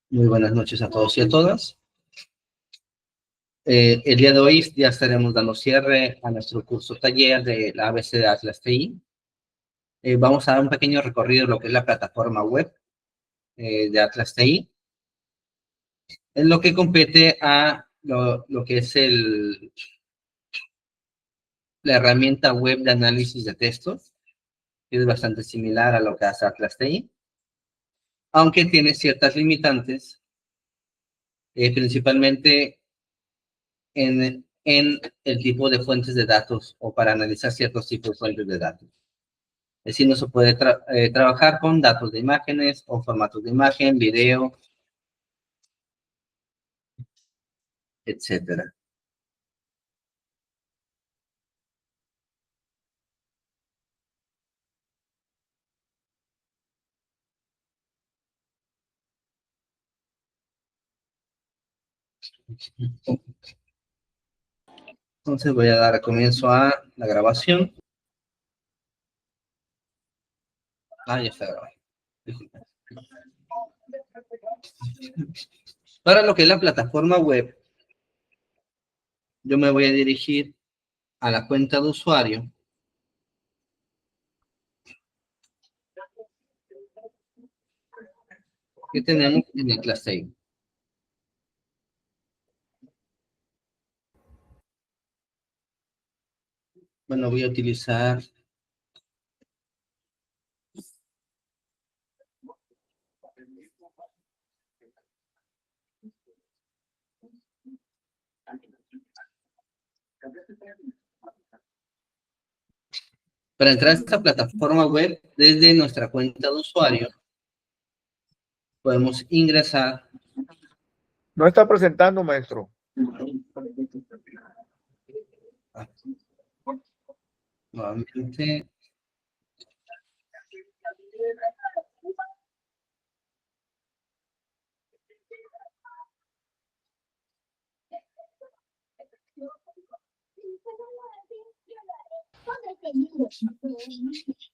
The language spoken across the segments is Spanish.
Muy buenas noches a todos y a todas. El día de hoy ya estaremos dando cierre a nuestro curso taller de la ABC de Atlas TI. Vamos a dar un pequeño recorrido de lo que es la plataforma web de Atlas TI, en lo que compete a lo que es la herramienta web de análisis de textos, que es bastante similar a lo que hace Atlas TI, aunque tiene ciertas limitantes, principalmente en el tipo de fuentes de datos o para analizar ciertos tipos de fuentes de datos. Es decir, no se puede trabajar con datos de imágenes o formatos de imagen, video, etcétera. Entonces voy a dar comienzo a la grabación. Ah, ya está grabado. Para lo que es la plataforma web, yo me voy a dirigir a la cuenta de usuario. Que tenemos en el Atlas TI. Bueno, voy a utilizar para entrar a esta plataforma web desde nuestra cuenta de usuario. Podemos ingresar. No está presentando, maestro. Nuevamente.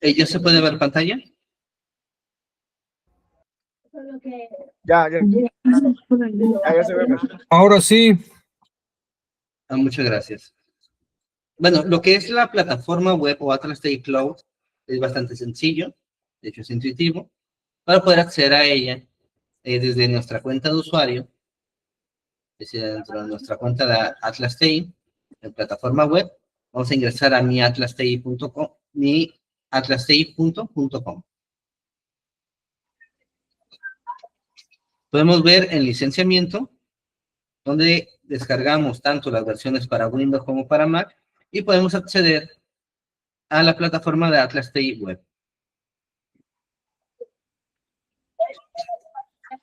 ¿Ya se puede ver pantalla? Ya se ve. Ahora sí. Muchas gracias. Bueno, lo que es la plataforma web o Atlas TI Cloud es bastante sencillo, de hecho es intuitivo. Para poder acceder a ella desde nuestra cuenta de usuario, es decir, dentro de nuestra cuenta de Atlas TI, en plataforma web, vamos a ingresar a miatlasti.com, miatlasti.com. Podemos ver en licenciamiento, donde descargamos tanto las versiones para Windows como para Mac, y podemos acceder a la plataforma de Atlas TI Web.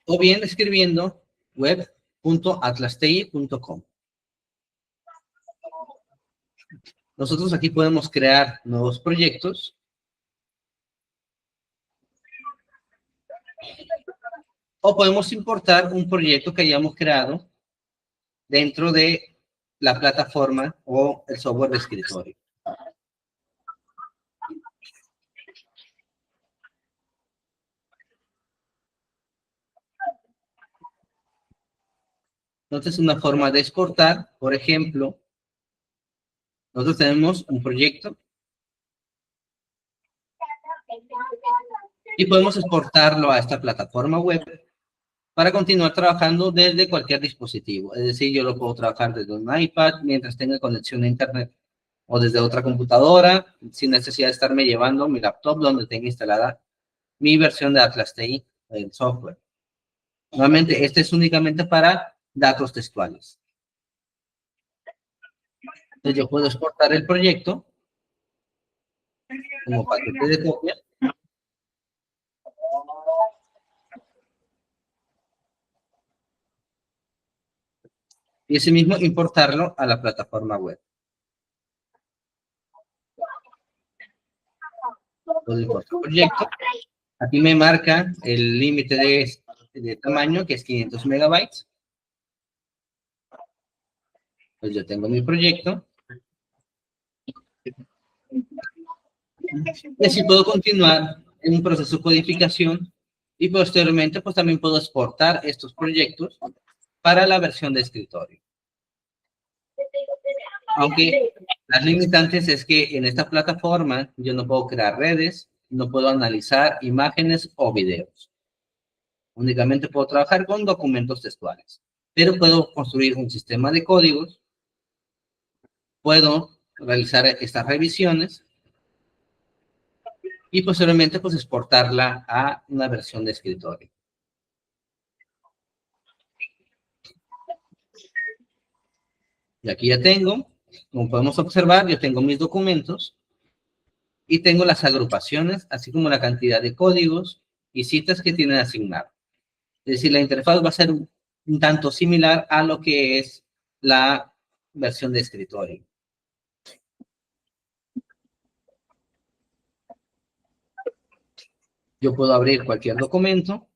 O bien escribiendo web.atlasti.com. Nosotros aquí podemos crear nuevos proyectos. O podemos importar un proyecto que hayamos creado dentro de la plataforma o el software de escritorio. Entonces, una forma de exportar, por ejemplo, nosotros tenemos un proyecto y podemos exportarlo a esta plataforma web para continuar trabajando desde cualquier dispositivo. Es decir, yo lo puedo trabajar desde un iPad mientras tenga conexión a internet o desde otra computadora sin necesidad de estarme llevando mi laptop donde tenga instalada mi versión de Atlas TI, el software. Nuevamente, este es únicamente para datos textuales. Entonces yo puedo exportar el proyecto como paquete de copia. Y ese mismo importarlo a la plataforma web. Puedo importar el proyecto. Aquí me marca el límite de tamaño, que es 500 megabytes. Pues yo tengo mi proyecto. Y así puedo continuar en un proceso de codificación Y posteriormente, pues también puedo exportar estos proyectos para la versión de escritorio. Aunque las limitantes es que en esta plataforma yo no puedo crear redes, no puedo analizar imágenes o videos. Únicamente puedo trabajar con documentos textuales, pero puedo construir un sistema de códigos, puedo realizar estas revisiones y posteriormente pues exportarla a una versión de escritorio. Y aquí ya tengo, como podemos observar, yo tengo mis documentos y tengo las agrupaciones, así como la cantidad de códigos y citas que tienen asignado. Es decir, la interfaz va a ser un tanto similar a lo que es la versión de escritorio. Yo puedo abrir cualquier documento.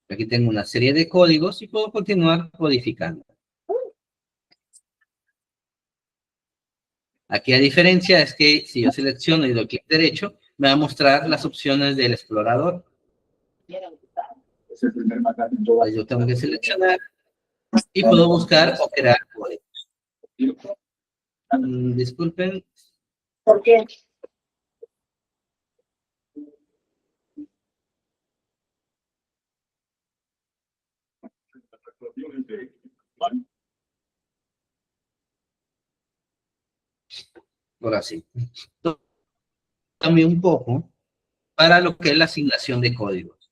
Aquí tengo una serie de códigos y puedo continuar codificando. Aquí, a diferencia, es que si yo selecciono y doy clic derecho, me va a mostrar las opciones del explorador. Pues yo tengo que seleccionar y puedo buscar o crear códigos. Disculpen. ¿Por qué? Ahora sí. También un poco para lo que es la asignación de códigos.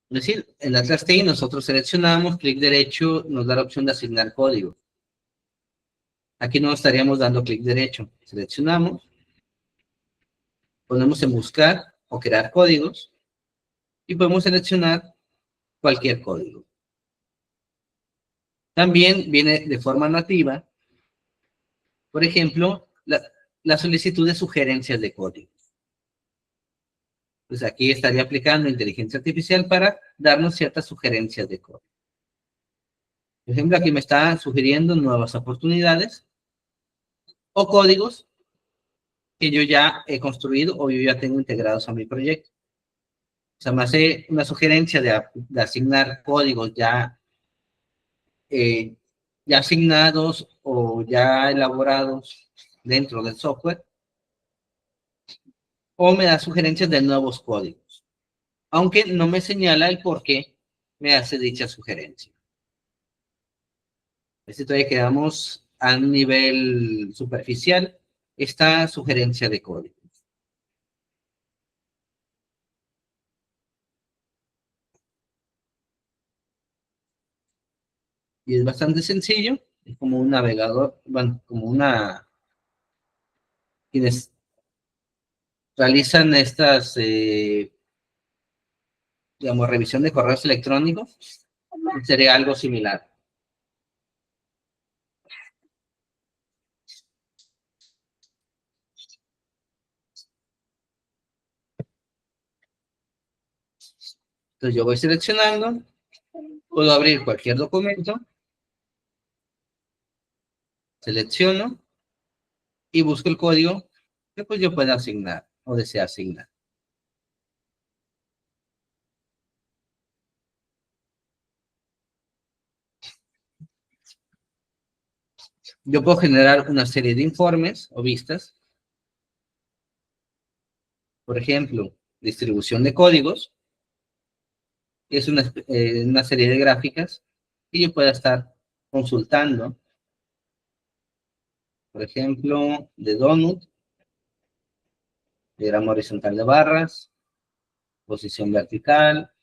Es decir, en la clase TI nosotros seleccionamos, clic derecho, nos da la opción de asignar código. Aquí no estaríamos dando clic derecho. Seleccionamos, ponemos en buscar o crear códigos y podemos seleccionar cualquier código. También viene de forma nativa, por ejemplo, la solicitud de sugerencias de código. Pues aquí estaría aplicando inteligencia artificial para darnos ciertas sugerencias de código. Por ejemplo, aquí me está sugiriendo nuevas oportunidades o códigos que yo ya he construido o yo ya tengo integrados a mi proyecto. O sea, me hace una sugerencia de asignar códigos ya asignados o ya elaborados dentro del software, o me da sugerencias de nuevos códigos, aunque no me señala el por qué me hace dicha sugerencia. Si todavía quedamos a un nivel superficial, esta sugerencia de código. Y es bastante sencillo, es como un navegador, bueno, como quienes realizan estas, digamos, revisión de correos electrónicos, sería algo similar. Entonces yo voy seleccionando, puedo abrir cualquier documento, selecciono y busco el código que pues yo pueda asignar o desea asignar. Yo puedo generar una serie de informes o vistas. Por ejemplo, distribución de códigos. Es una serie de gráficas que yo pueda estar consultando. Por ejemplo, de donut, diagrama horizontal de barras, posición vertical,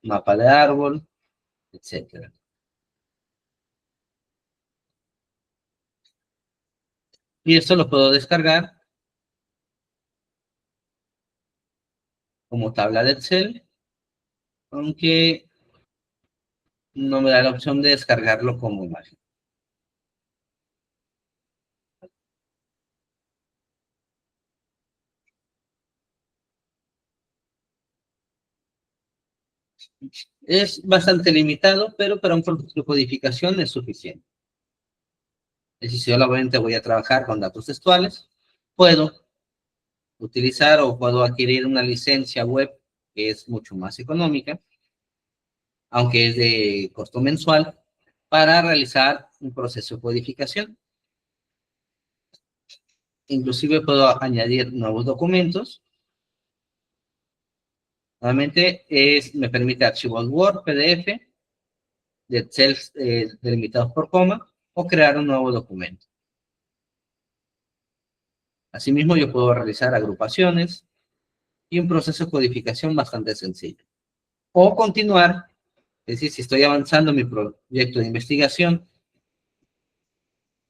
mapa de árbol, etcétera. Y esto lo puedo descargar como tabla de Excel, aunque no me da la opción de descargarlo como imagen. Es bastante limitado, pero para un proceso de codificación es suficiente. Es decir, si solamente voy a trabajar con datos textuales, puedo utilizar o puedo adquirir una licencia web que es mucho más económica, aunque es de costo mensual, para realizar un proceso de codificación. Inclusive puedo añadir nuevos documentos. Nuevamente me permite archivos Word, PDF, de Excel delimitados por coma, o crear un nuevo documento. Asimismo, yo puedo realizar agrupaciones y un proceso de codificación bastante sencillo. O continuar, es decir, si estoy avanzando en mi proyecto de investigación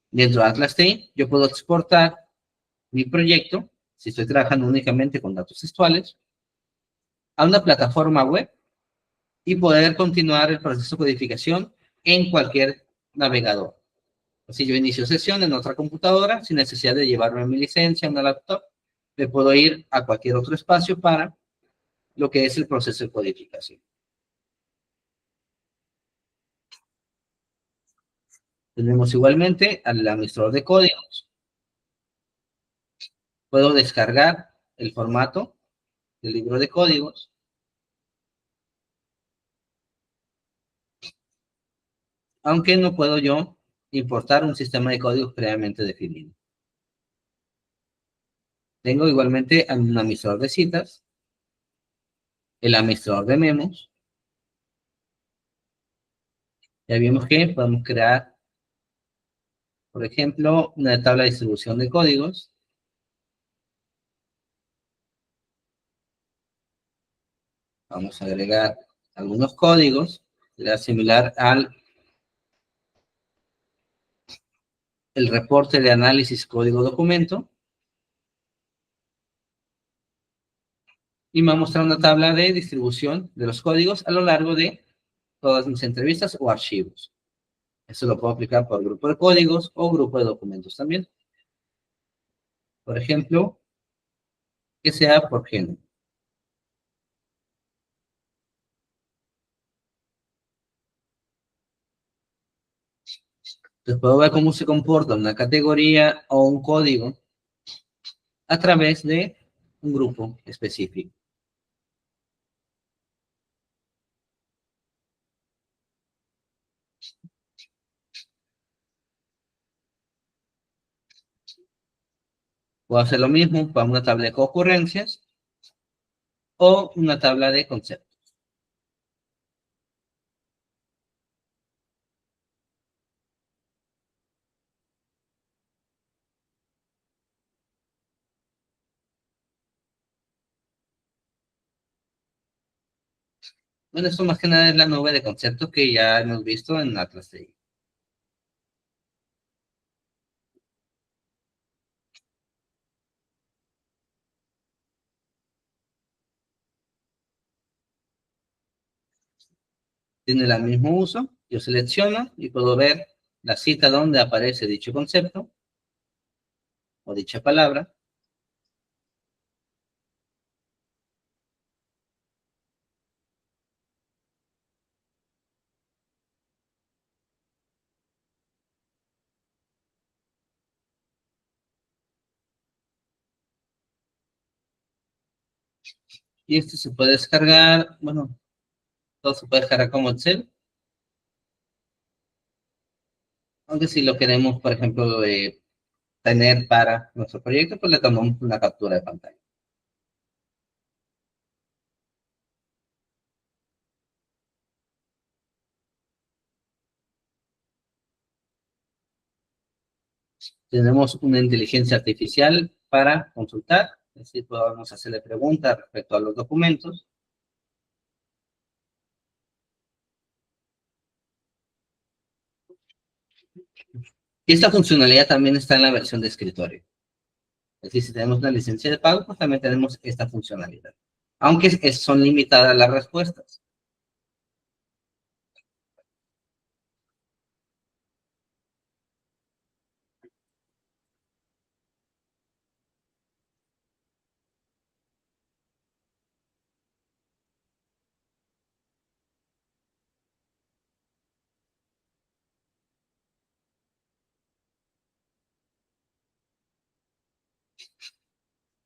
dentro de Atlas TI, yo puedo exportar mi proyecto, si estoy trabajando únicamente con datos textuales, a una plataforma web y poder continuar el proceso de codificación en cualquier navegador. Si yo inicio sesión en otra computadora, sin necesidad de llevarme mi licencia, una laptop, me puedo ir a cualquier otro espacio para lo que es el proceso de codificación. Tenemos igualmente al administrador de códigos. Puedo descargar el formato del libro de códigos, aunque no puedo yo importar un sistema de códigos previamente definido. Tengo igualmente un administrador de citas, el administrador de memos. Ya vimos que podemos crear, por ejemplo, una tabla de distribución de códigos. Vamos a agregar algunos códigos, será similar al el reporte de análisis código documento. Y me va a mostrar una tabla de distribución de los códigos a lo largo de todas mis entrevistas o archivos. Eso lo puedo aplicar por grupo de códigos o grupo de documentos también. Por ejemplo, que sea por género. Entonces puedo ver cómo se comporta una categoría o un código a través de un grupo específico. Puedo hacer lo mismo para una tabla de concurrencias o una tabla de conceptos. Bueno, esto más que nada es la nube de conceptos que ya hemos visto en Atlas TI. Tiene el mismo uso. Yo selecciono y puedo ver la cita donde aparece dicho concepto o dicha palabra. Y esto se puede descargar, bueno, todo se puede descargar como Excel. Aunque si lo queremos, por ejemplo, tener para nuestro proyecto, pues le tomamos una captura de pantalla. Tenemos una inteligencia artificial para consultar, es decir, podemos hacerle preguntas respecto a los documentos. Y esta funcionalidad también está en la versión de escritorio. Es decir, si tenemos una licencia de pago, pues también tenemos esta funcionalidad. Aunque son limitadas las respuestas.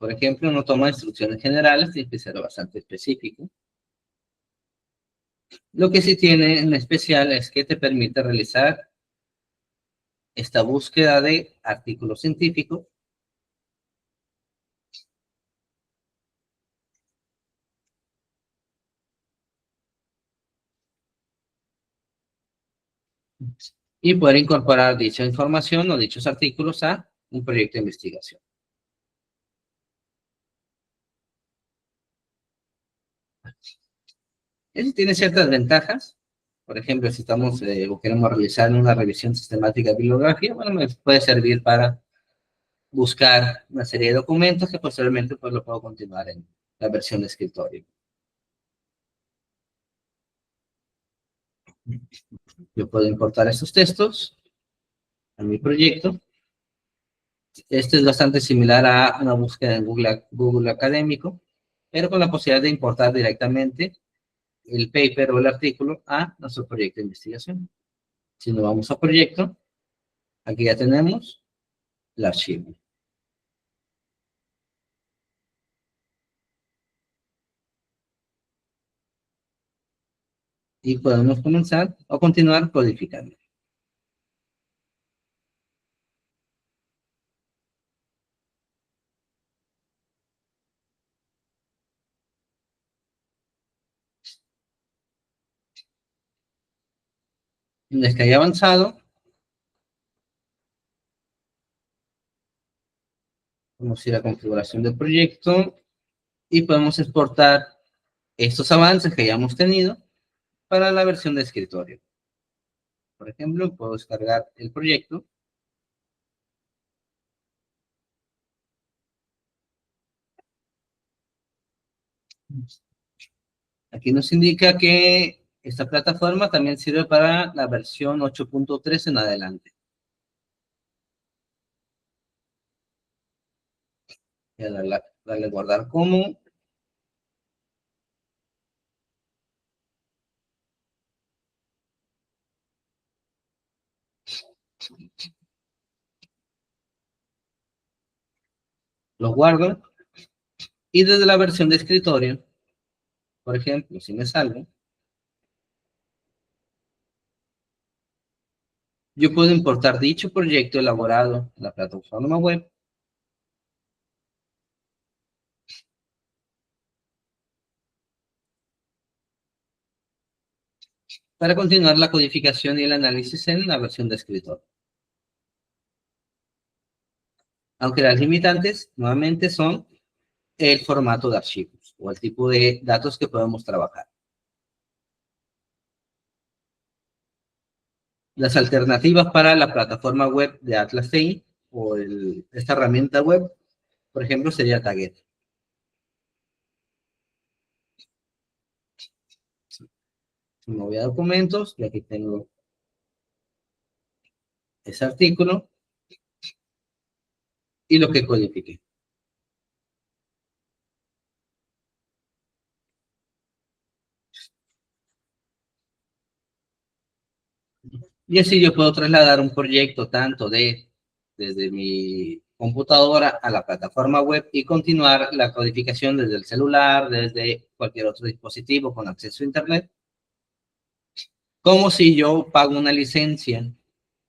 Por ejemplo, no toma instrucciones generales, tiene que ser bastante específico. Lo que sí tiene en especial es que te permite realizar esta búsqueda de artículos científicos. Y poder incorporar dicha información o dichos artículos a un proyecto de investigación. Eso tiene ciertas ventajas. Por ejemplo, si estamos o queremos realizar una revisión sistemática de bibliografía, bueno, me puede servir para buscar una serie de documentos que posteriormente pues lo puedo continuar en la versión de escritorio. Yo puedo importar estos textos a mi proyecto. Este es bastante similar a una búsqueda en Google Académico, pero con la posibilidad de importar directamente el paper o el artículo a nuestro proyecto de investigación. Si nos vamos a proyecto, aquí ya tenemos el archivo. Y podemos comenzar o continuar codificando. Una vez que haya avanzado, vamos a ir a configuración del proyecto y podemos exportar estos avances que hayamos tenido para la versión de escritorio. Por ejemplo, puedo descargar el proyecto. Aquí nos indica que esta plataforma también sirve para la versión 8.3 en adelante. Voy a darle guardar como. Lo guardo. Y desde la versión de escritorio, por ejemplo, si me salgo, yo puedo importar dicho proyecto elaborado en la plataforma web para continuar la codificación y el análisis en la versión de escritorio. Aunque las limitantes, nuevamente, son el formato de archivos o el tipo de datos que podemos trabajar. Las alternativas para la plataforma web de Atlas TI o esta herramienta web, por ejemplo, sería Taget. Me voy a documentos y aquí tengo ese artículo y lo que codifiqué. Y así yo puedo trasladar un proyecto tanto desde mi computadora a la plataforma web y continuar la codificación desde el celular, desde cualquier otro dispositivo con acceso a Internet, como si yo pago una licencia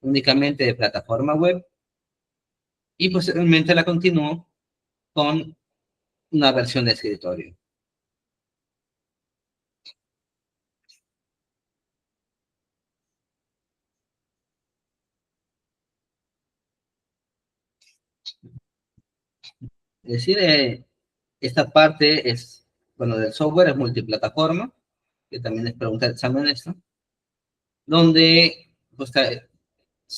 únicamente de plataforma web y posteriormente la continúo con una versión de escritorio. Es decir, esta parte es, bueno, del software es multiplataforma, que también es pregunta de examen esto, donde pues,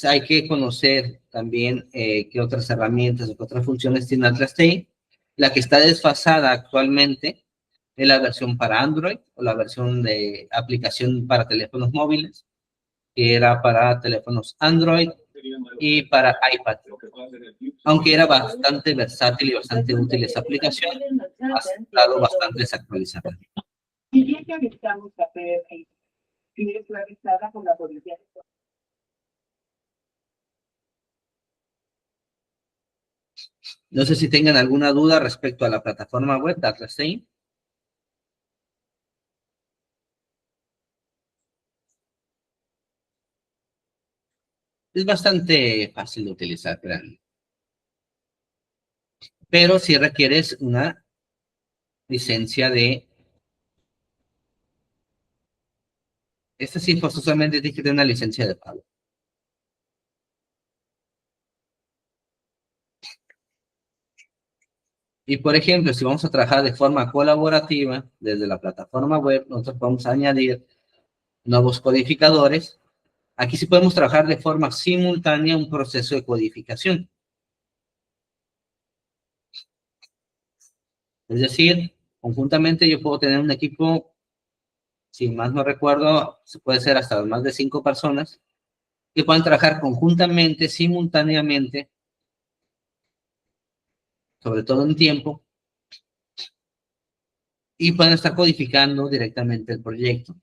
hay que conocer también qué otras herramientas o qué otras funciones tiene Atlas TI. La que está desfasada actualmente es la versión para Android o la versión de aplicación para teléfonos móviles, que era para teléfonos Android y para iPad. Aunque era bastante versátil y bastante útil esa aplicación, ha estado bastante desactualizada. No sé si tengan alguna duda respecto a la plataforma web de Atlassian. Es bastante fácil de utilizar, créanme. Pero si requieres una licencia de... Esta sí, forzosamente tienes que tener una licencia de pago. Y por ejemplo, si vamos a trabajar de forma colaborativa desde la plataforma web, nosotros podemos añadir nuevos codificadores. Aquí sí podemos trabajar de forma simultánea un proceso de codificación. Es decir, conjuntamente yo puedo tener un equipo, si más no recuerdo, se puede ser hasta más de 5 personas, que puedan trabajar conjuntamente, simultáneamente, sobre todo en tiempo, y pueden estar codificando directamente el proyecto.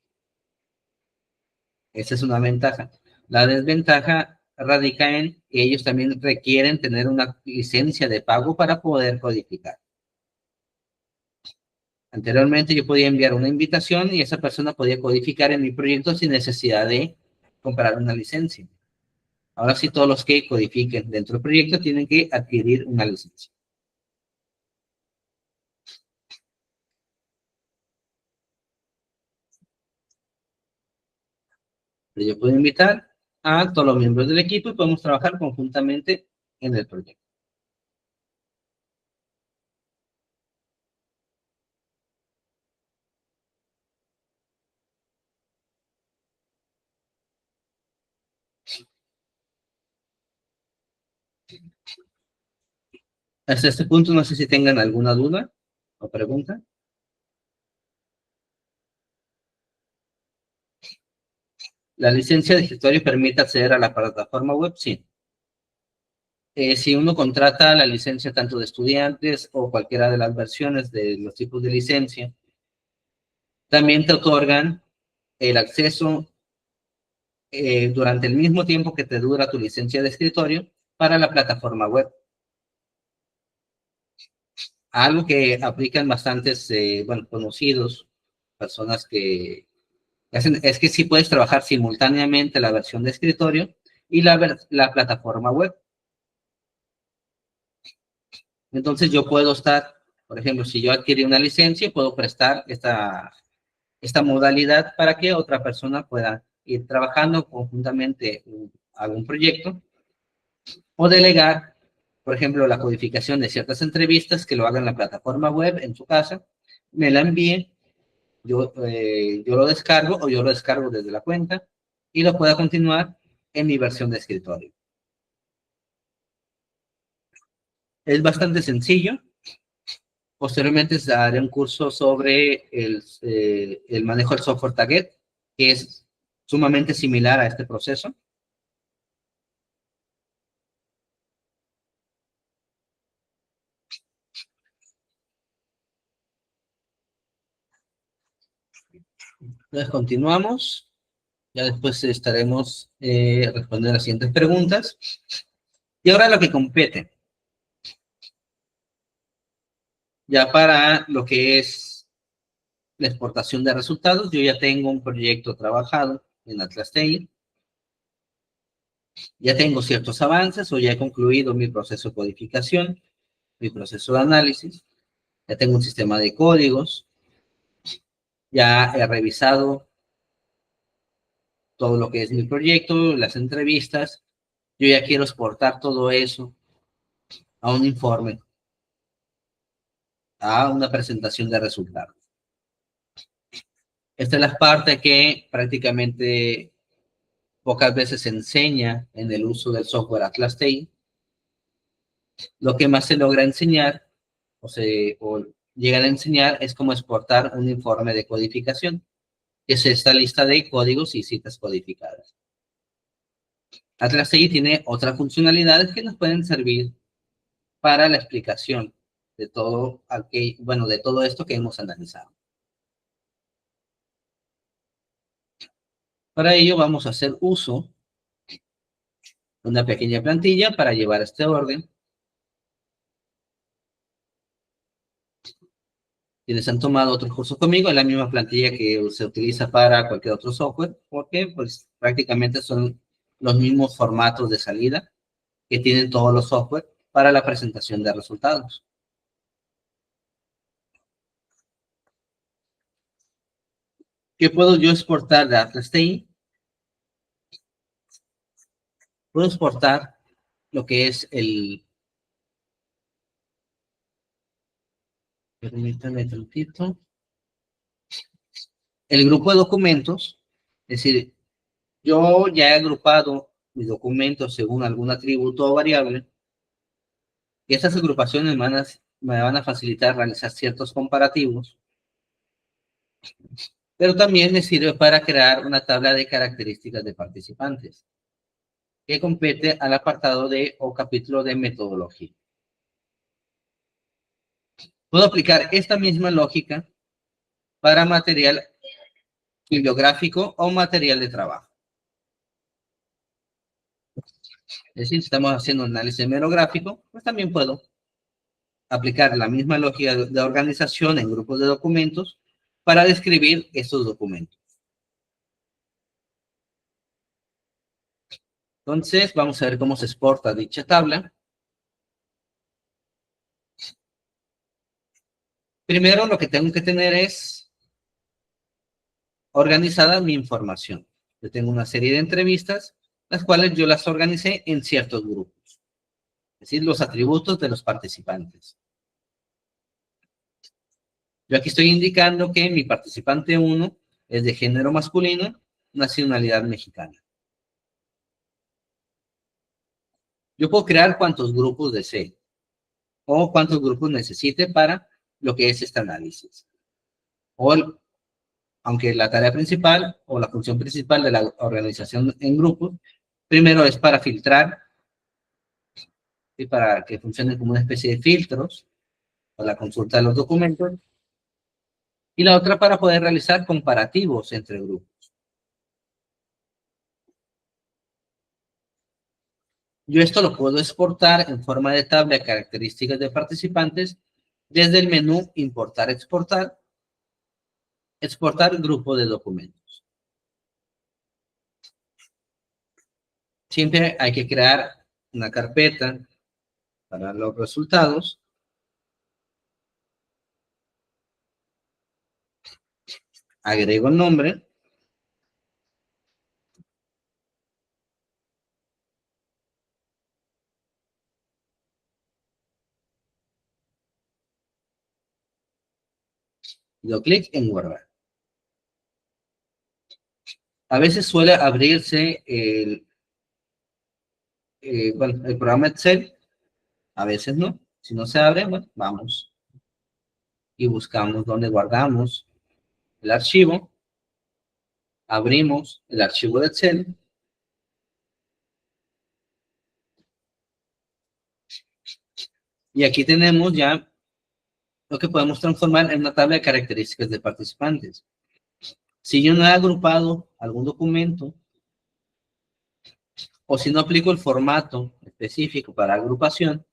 Esa es una ventaja. La desventaja radica en que ellos también requieren tener una licencia de pago para poder codificar. Anteriormente yo podía enviar una invitación y esa persona podía codificar en mi proyecto sin necesidad de comprar una licencia. Ahora sí, todos los que codifiquen dentro del proyecto tienen que adquirir una licencia. Yo puedo invitar a todos los miembros del equipo y podemos trabajar conjuntamente en el proyecto. Hasta este punto no sé si tengan alguna duda o pregunta. ¿La licencia de escritorio permite acceder a la plataforma web? Sí. Si uno contrata la licencia tanto de estudiantes o cualquiera de las versiones de los tipos de licencia, también te otorgan el acceso durante el mismo tiempo que te dura tu licencia de escritorio para la plataforma web. Algo que aplican bastantes, bueno, conocidos, personas que hacen, es que sí puedes trabajar simultáneamente la versión de escritorio y la plataforma web. Entonces yo puedo estar, por ejemplo, si yo adquirí una licencia, puedo prestar esta modalidad para que otra persona pueda ir trabajando conjuntamente en algún proyecto o delegar, por ejemplo, la codificación de ciertas entrevistas que lo haga en la plataforma web en su casa, me la envíe, yo lo descargo o yo lo descargo desde la cuenta y lo pueda continuar en mi versión de escritorio. Es bastante sencillo. Posteriormente se haré un curso sobre el manejo del software target, que es sumamente similar a este proceso. Entonces continuamos. Ya después estaremos respondiendo las siguientes preguntas. Y ahora lo que compete. Ya para lo que es la exportación de resultados, yo ya tengo un proyecto trabajado en Atlassian. Ya tengo ciertos avances o ya he concluido mi proceso de codificación, mi proceso de análisis. Ya tengo un sistema de códigos. Ya he revisado todo lo que es mi proyecto, las entrevistas. Yo ya quiero exportar todo eso a un informe, a una presentación de resultados. Esta es la parte que prácticamente pocas veces se enseña en el uso del software Atlassian. Lo que más se logra enseñar o llegan a enseñar es cómo exportar un informe de codificación, que es esta lista de códigos y citas codificadas. Atlassian tiene otras funcionalidades que nos pueden servir para la explicación de todo, bueno, de todo esto que hemos analizado. Para ello vamos a hacer uso de una pequeña plantilla para llevar este orden. Quienes han tomado otros cursos conmigo, es la misma plantilla que se utiliza para cualquier otro software, porque pues prácticamente son los mismos formatos de salida que tienen todos los software para la presentación de resultados. ¿Qué puedo yo exportar de Atlas TI? Puedo exportar lo que es el... Permítanme tantito. El grupo de documentos, es decir, yo ya he agrupado mis documentos según algún atributo o variable, y estas agrupaciones me van a facilitar realizar ciertos comparativos, pero también me sirve para crear una tabla de características de participantes, que compete al apartado de o capítulo de metodología. Puedo aplicar esta misma lógica para material bibliográfico o material de trabajo. Es decir, si estamos haciendo un análisis hemerográfico, pues también puedo aplicar la misma lógica de organización en grupos de documentos para describir estos documentos. Entonces, vamos a ver cómo se exporta dicha tabla. Primero, lo que tengo que tener es organizada mi información. Yo tengo una serie de entrevistas, las cuales yo las organicé en ciertos grupos, es decir, los atributos de los participantes. Yo aquí estoy indicando que mi participante 1 es de género masculino, nacionalidad mexicana. Yo puedo crear cuantos grupos desee o cuántos grupos necesite para lo que es este análisis. Aunque la tarea principal o la función principal de la organización en grupos, primero es para filtrar y para que funcionen como una especie de filtros para la consulta de los documentos, y la otra para poder realizar comparativos entre grupos. Yo esto lo puedo exportar en forma de tabla de características de participantes desde el menú Importar, Exportar, Exportar grupo de documentos. Siempre hay que crear una carpeta para los resultados. Agrego el nombre. Doy clic en guardar. A veces suele abrirse bueno, el programa Excel, a veces no. Si no se abre, bueno, vamos y buscamos dónde guardamos el archivo. Abrimos el archivo de Excel. Y aquí tenemos ya lo que podemos transformar en una tabla de características de participantes. Si yo no he agrupado algún documento, o si no aplico el formato específico para agrupación,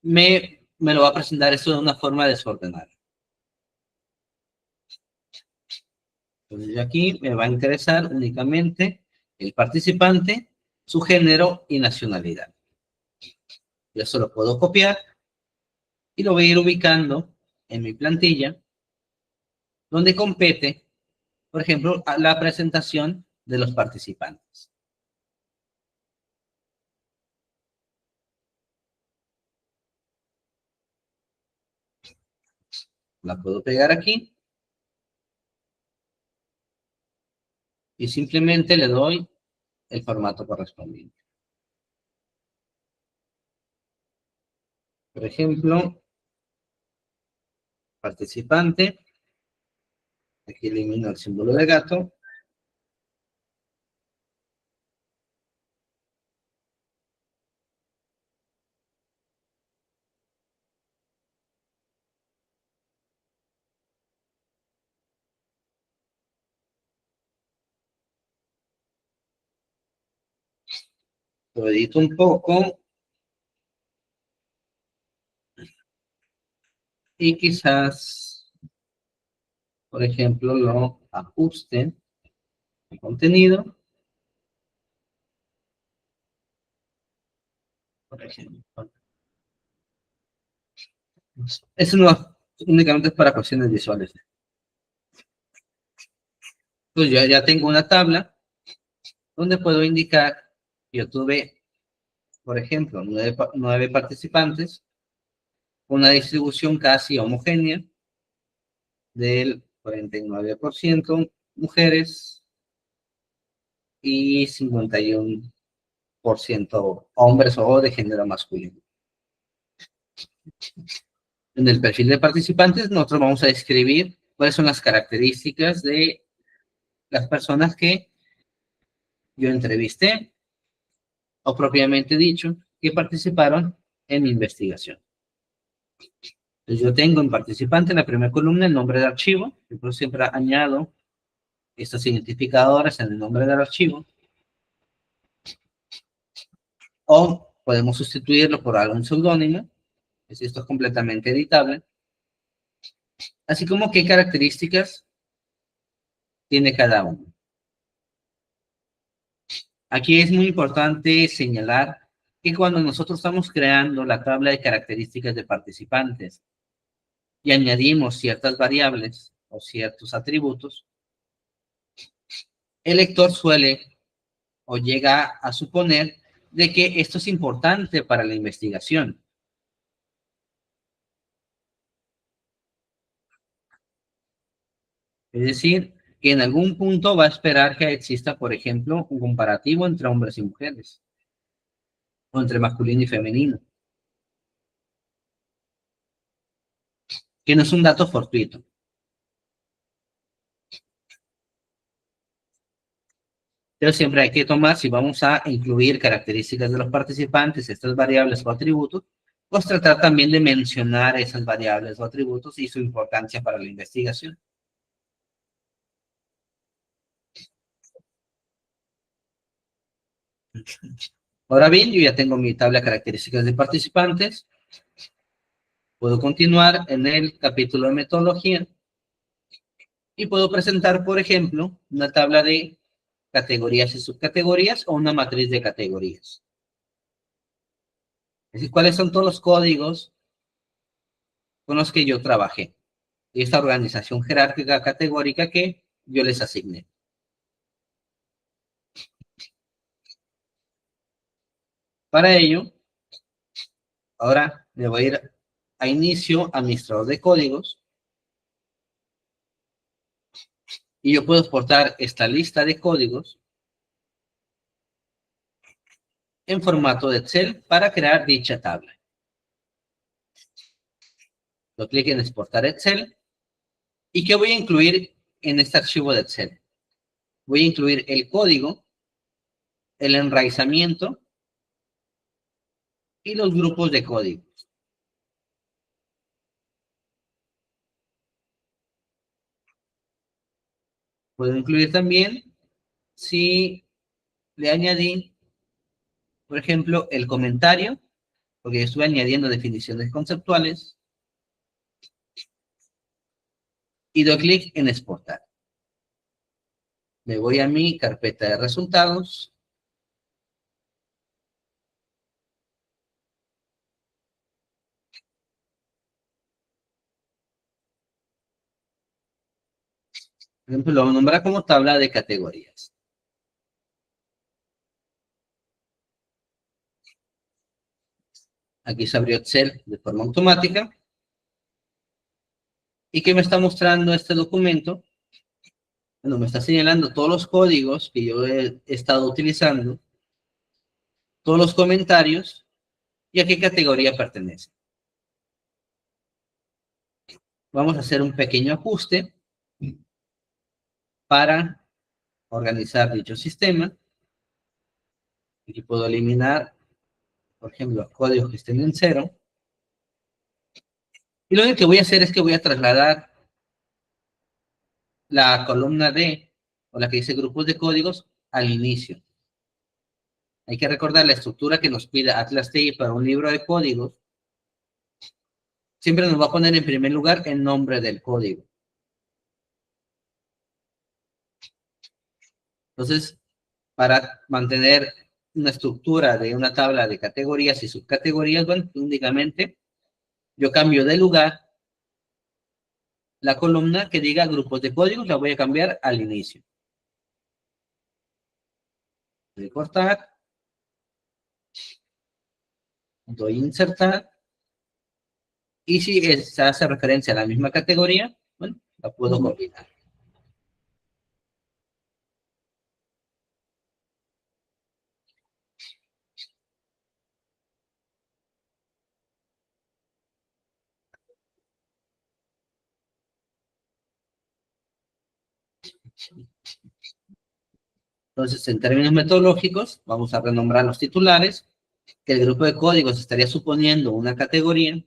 me lo va a presentar esto de una forma desordenada. Entonces aquí me va a interesar únicamente el participante, su género y nacionalidad. Yo eso lo puedo copiar y lo voy a ir ubicando en mi plantilla, donde compete, por ejemplo, a la presentación de los participantes. La puedo pegar aquí y simplemente le doy el formato correspondiente. Por ejemplo, participante. Aquí elimino el símbolo de gato. Lo edito un poco. Y quizás por ejemplo, lo ajuste de contenido, por ejemplo. Eso no únicamente es para cuestiones visuales. Pues yo ya tengo una tabla donde puedo indicar que yo tuve, por ejemplo, 9 participantes, una distribución casi homogénea del 49% mujeres y 51% hombres o de género masculino. En el perfil de participantes nosotros vamos a describir cuáles son las características de las personas que yo entrevisté o propiamente dicho que participaron en mi investigación. Entonces yo tengo en participante en la primera columna el nombre de archivo, yo siempre añado estos identificadores en el nombre del archivo, o podemos sustituirlo por algún seudónimo, esto es completamente editable, así como qué características tiene cada uno. Aquí es muy importante señalar que cuando nosotros estamos creando la tabla de características de participantes y añadimos ciertas variables o ciertos atributos, el lector suele o llega a suponer de que esto es importante para la investigación. Es decir, que en algún punto va a esperar que exista, por ejemplo, un comparativo entre hombres y mujeres, o entre masculino y femenino, que no es un dato fortuito. Pero siempre hay que tomar, si vamos a incluir características de los participantes, estas variables o atributos, pues tratar también de mencionar esas variables o atributos y su importancia para la investigación. Ahora bien, yo ya tengo mi tabla de características de participantes. Puedo continuar en el capítulo de metodología y puedo presentar, por ejemplo, una tabla de categorías y subcategorías o una matriz de categorías. Es decir, cuáles son todos los códigos con los que yo trabajé y esta organización jerárquica categórica que yo les asigné. Para ello, ahora le voy a ir a inicio administrador de códigos y yo puedo exportar esta lista de códigos en formato de Excel para crear dicha tabla. Lo clic en exportar Excel. ¿Y qué voy a incluir en este archivo de Excel? Voy a incluir el código, el enraizamiento y los grupos de código. Puedo incluir también si le añadí, por ejemplo, el comentario, porque yo estuve añadiendo definiciones conceptuales, y doy clic en exportar. Me voy a mi carpeta de resultados. Por ejemplo, lo voy a nombrar como tabla de categorías. Aquí se abrió Excel de forma automática. ¿Y qué me está mostrando este documento? Bueno, me está señalando todos los códigos que yo he estado utilizando, todos los comentarios y a qué categoría pertenece. Vamos a hacer un pequeño ajuste para organizar dicho sistema. Aquí puedo eliminar, por ejemplo, los códigos que estén en 0. Y lo único que voy a hacer es que voy a trasladar la columna D, o la que dice grupos de códigos, al inicio. Hay que recordar la estructura que nos pide Atlas TI para un libro de códigos. Siempre nos va a poner en primer lugar el nombre del código. Entonces, para mantener una estructura de una tabla de categorías y subcategorías, bueno, únicamente yo cambio de lugar la columna que diga grupos de códigos, la voy a cambiar al inicio. Voy a cortar, doy insertar, y si se hace referencia a la misma categoría, bueno, la puedo combinar. Entonces, en términos metodológicos, vamos a renombrar los titulares, que el grupo de códigos estaría suponiendo una categoría.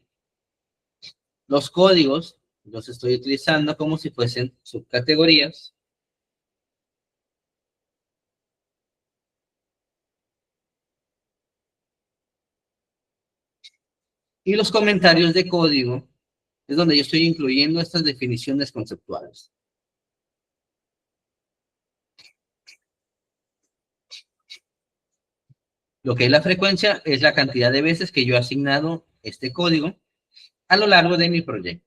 Los códigos los estoy utilizando como si fuesen subcategorías. Y los comentarios de código es donde yo estoy incluyendo estas definiciones conceptuales. Lo que es la frecuencia es la cantidad de veces que yo he asignado este código a lo largo de mi proyecto.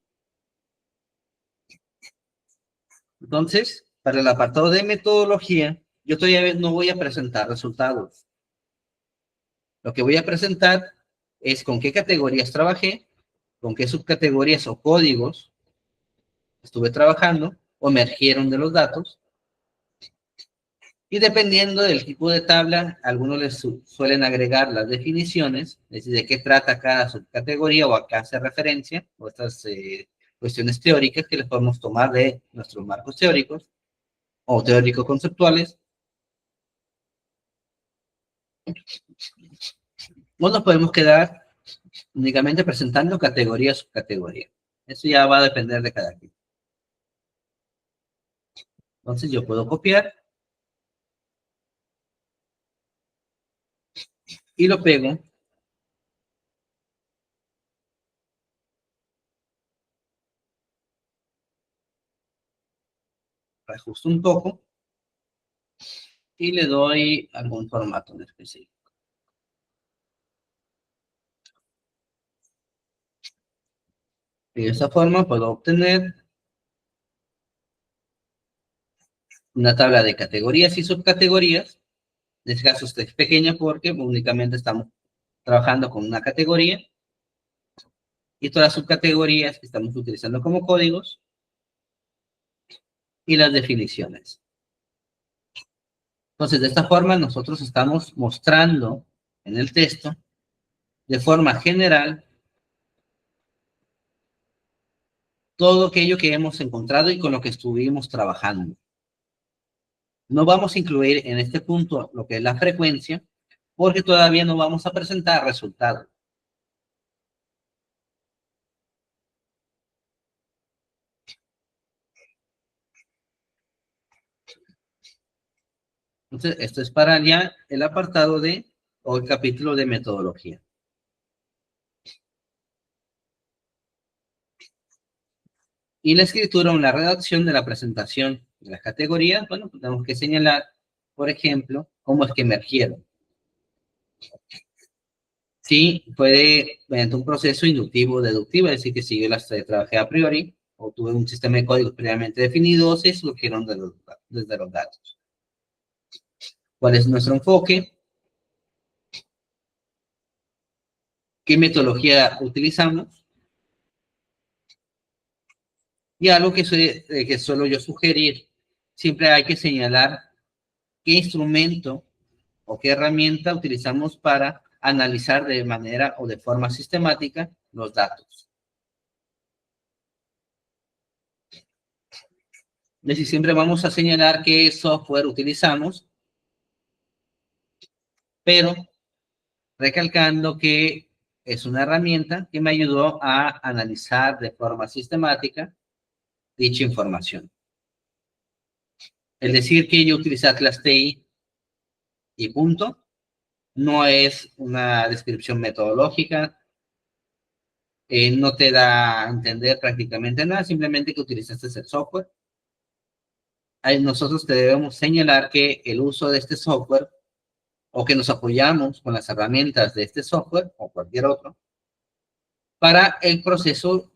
Entonces, para el apartado de metodología, yo todavía no voy a presentar resultados. Lo que voy a presentar es con qué categorías trabajé, con qué subcategorías o códigos estuve trabajando o emergieron de los datos. Y dependiendo del tipo de tabla, algunos les suelen agregar las definiciones, es decir, de qué trata cada subcategoría o a qué hace referencia, o estas cuestiones teóricas que les podemos tomar de nuestros marcos teóricos o teórico-conceptuales. O nos podemos quedar únicamente presentando categoría a subcategoría. Eso ya va a depender de cada quien. Entonces yo puedo copiar y lo pego. Ajusto un poco y le doy algún formato en específico. De esta forma puedo obtener una tabla de categorías y subcategorías. En este caso es pequeña porque únicamente estamos trabajando con una categoría y todas las subcategorías que estamos utilizando como códigos y las definiciones. Entonces, de esta forma nosotros estamos mostrando en el texto de forma general todo aquello que hemos encontrado y con lo que estuvimos trabajando. No vamos a incluir en este punto lo que es la frecuencia, porque todavía no vamos a presentar resultados. Entonces, esto es para ya el apartado de, o el capítulo de metodología. Y la escritura o la redacción de la presentación de las categorías, bueno, pues tenemos que señalar, por ejemplo, cómo es que emergieron. Sí, puede, mediante un proceso inductivo deductivo, es decir, que si yo las trabajé a priori, o tuve un sistema de códigos previamente definido, o se surgieron desde los datos. ¿Cuál es nuestro enfoque? ¿Qué metodología utilizamos? Y algo que suelo yo sugerir, siempre hay que señalar qué instrumento o qué herramienta utilizamos para analizar de manera o de forma sistemática los datos. Es decir, siempre vamos a señalar qué software utilizamos, pero recalcando que es una herramienta que me ayudó a analizar de forma sistemática dicha información. El decir que yo utilicé Atlas TI y punto, no es una descripción metodológica, no te da a entender prácticamente nada, simplemente que utilizaste el software. ahí nosotros debemos señalar que el uso de este software o que nos apoyamos con las herramientas de este software o cualquier otro para el proceso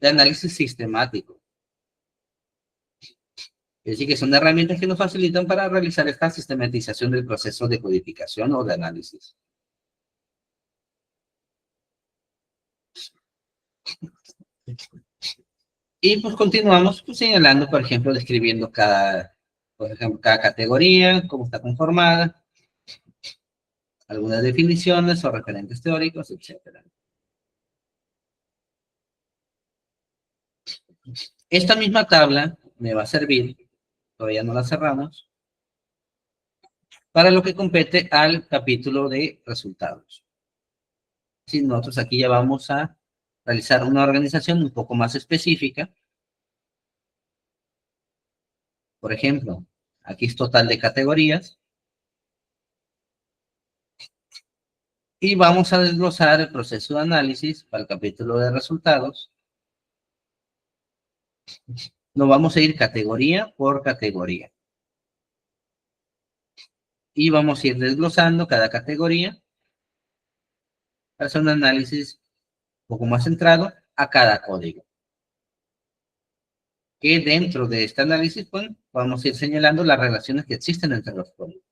de análisis sistemático. Es decir, que son herramientas que nos facilitan para realizar esta sistematización del proceso de codificación o de análisis. Y pues continuamos pues, señalando, por ejemplo, describiendo por ejemplo, cada categoría, cómo está conformada, algunas definiciones o referentes teóricos, etc. Esta misma tabla me va a servir, todavía no la cerramos, para lo que compete al capítulo de resultados. Si nosotros aquí ya vamos a realizar una organización un poco más específica. Por ejemplo, aquí es total de categorías. Y vamos a desglosar el proceso de análisis para el capítulo de resultados. Nos vamos a ir categoría por categoría. Y vamos a ir desglosando cada categoría para hacer un análisis un poco más centrado a cada código. Que dentro de este análisis, pues, vamos a ir señalando las relaciones que existen entre los códigos.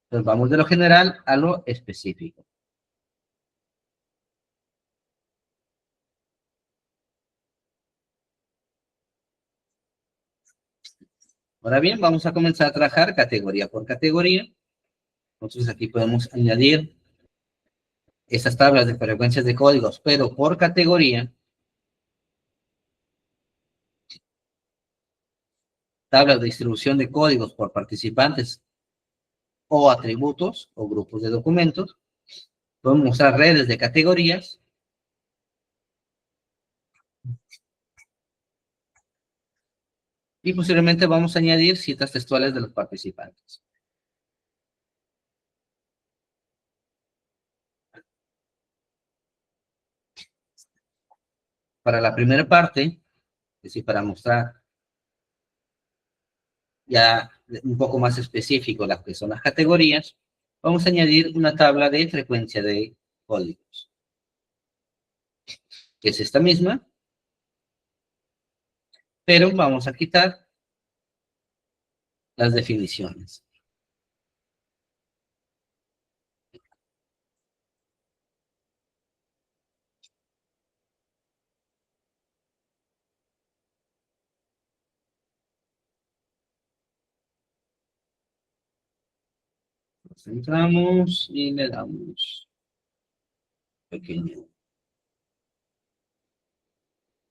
Entonces vamos de lo general a lo específico. Ahora bien, vamos a comenzar a trabajar categoría por categoría. Entonces aquí podemos añadir estas tablas de frecuencias de códigos, pero por categoría. Tablas de distribución de códigos por participantes o atributos o grupos de documentos. Podemos mostrar redes de categorías. Y posiblemente vamos a añadir citas textuales de los participantes. Para la primera parte, es decir, para mostrar ya un poco más específico las que son las categorías, vamos a añadir una tabla de frecuencia de códigos, que es esta misma, pero vamos a quitar las definiciones. Entramos y le damos pequeño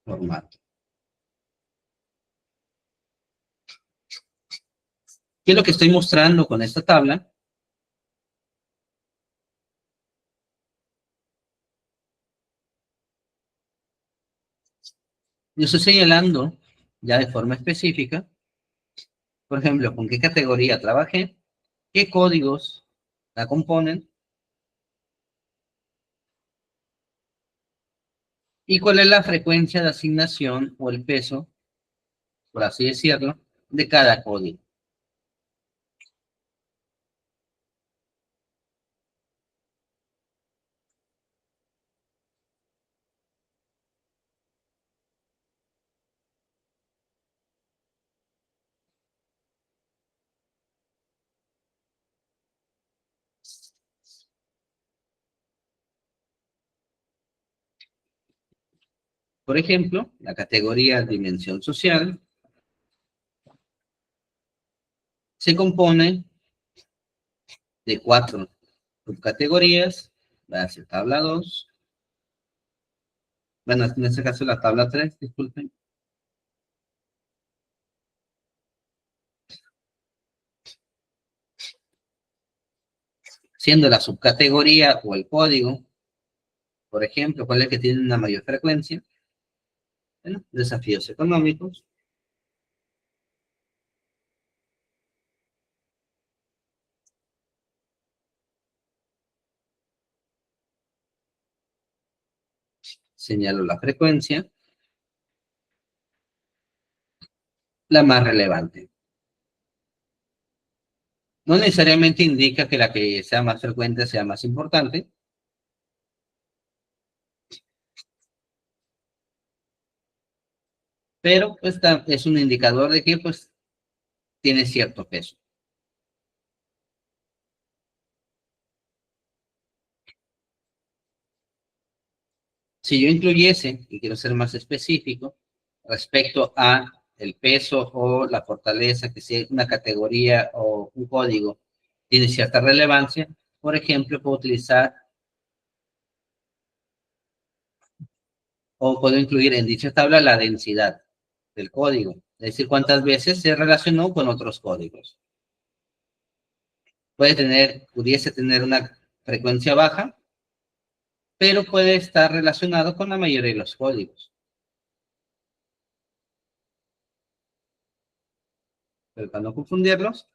formato. ¿Qué es lo que estoy mostrando con esta tabla? Yo estoy señalando ya de forma específica, por ejemplo, con qué categoría trabajé, qué códigos la componen y cuál es la frecuencia de asignación o el peso, por así decirlo, de cada código. Por ejemplo, la categoría dimensión social se compone de 4 subcategorías, va a ser tabla 2, bueno, en este caso la tabla 3, disculpen. Siendo la subcategoría o el código, por ejemplo, cuál es el que tiene una mayor frecuencia. Bueno, desafíos económicos. Señalo la frecuencia. la más relevante. No necesariamente indica que la que sea más frecuente sea más importante, pero pues, es un indicador de que pues tiene cierto peso. Si yo incluyese, y quiero ser más específico, respecto a el peso o la fortaleza, que si una categoría o un código tiene cierta relevancia, por ejemplo, puedo utilizar o puedo incluir en dicha tabla la densidad del código, es decir, cuántas veces se relacionó con otros códigos. Pudiese tener una frecuencia baja, pero puede estar relacionado con la mayoría de los códigos. Pero para no confundirlos,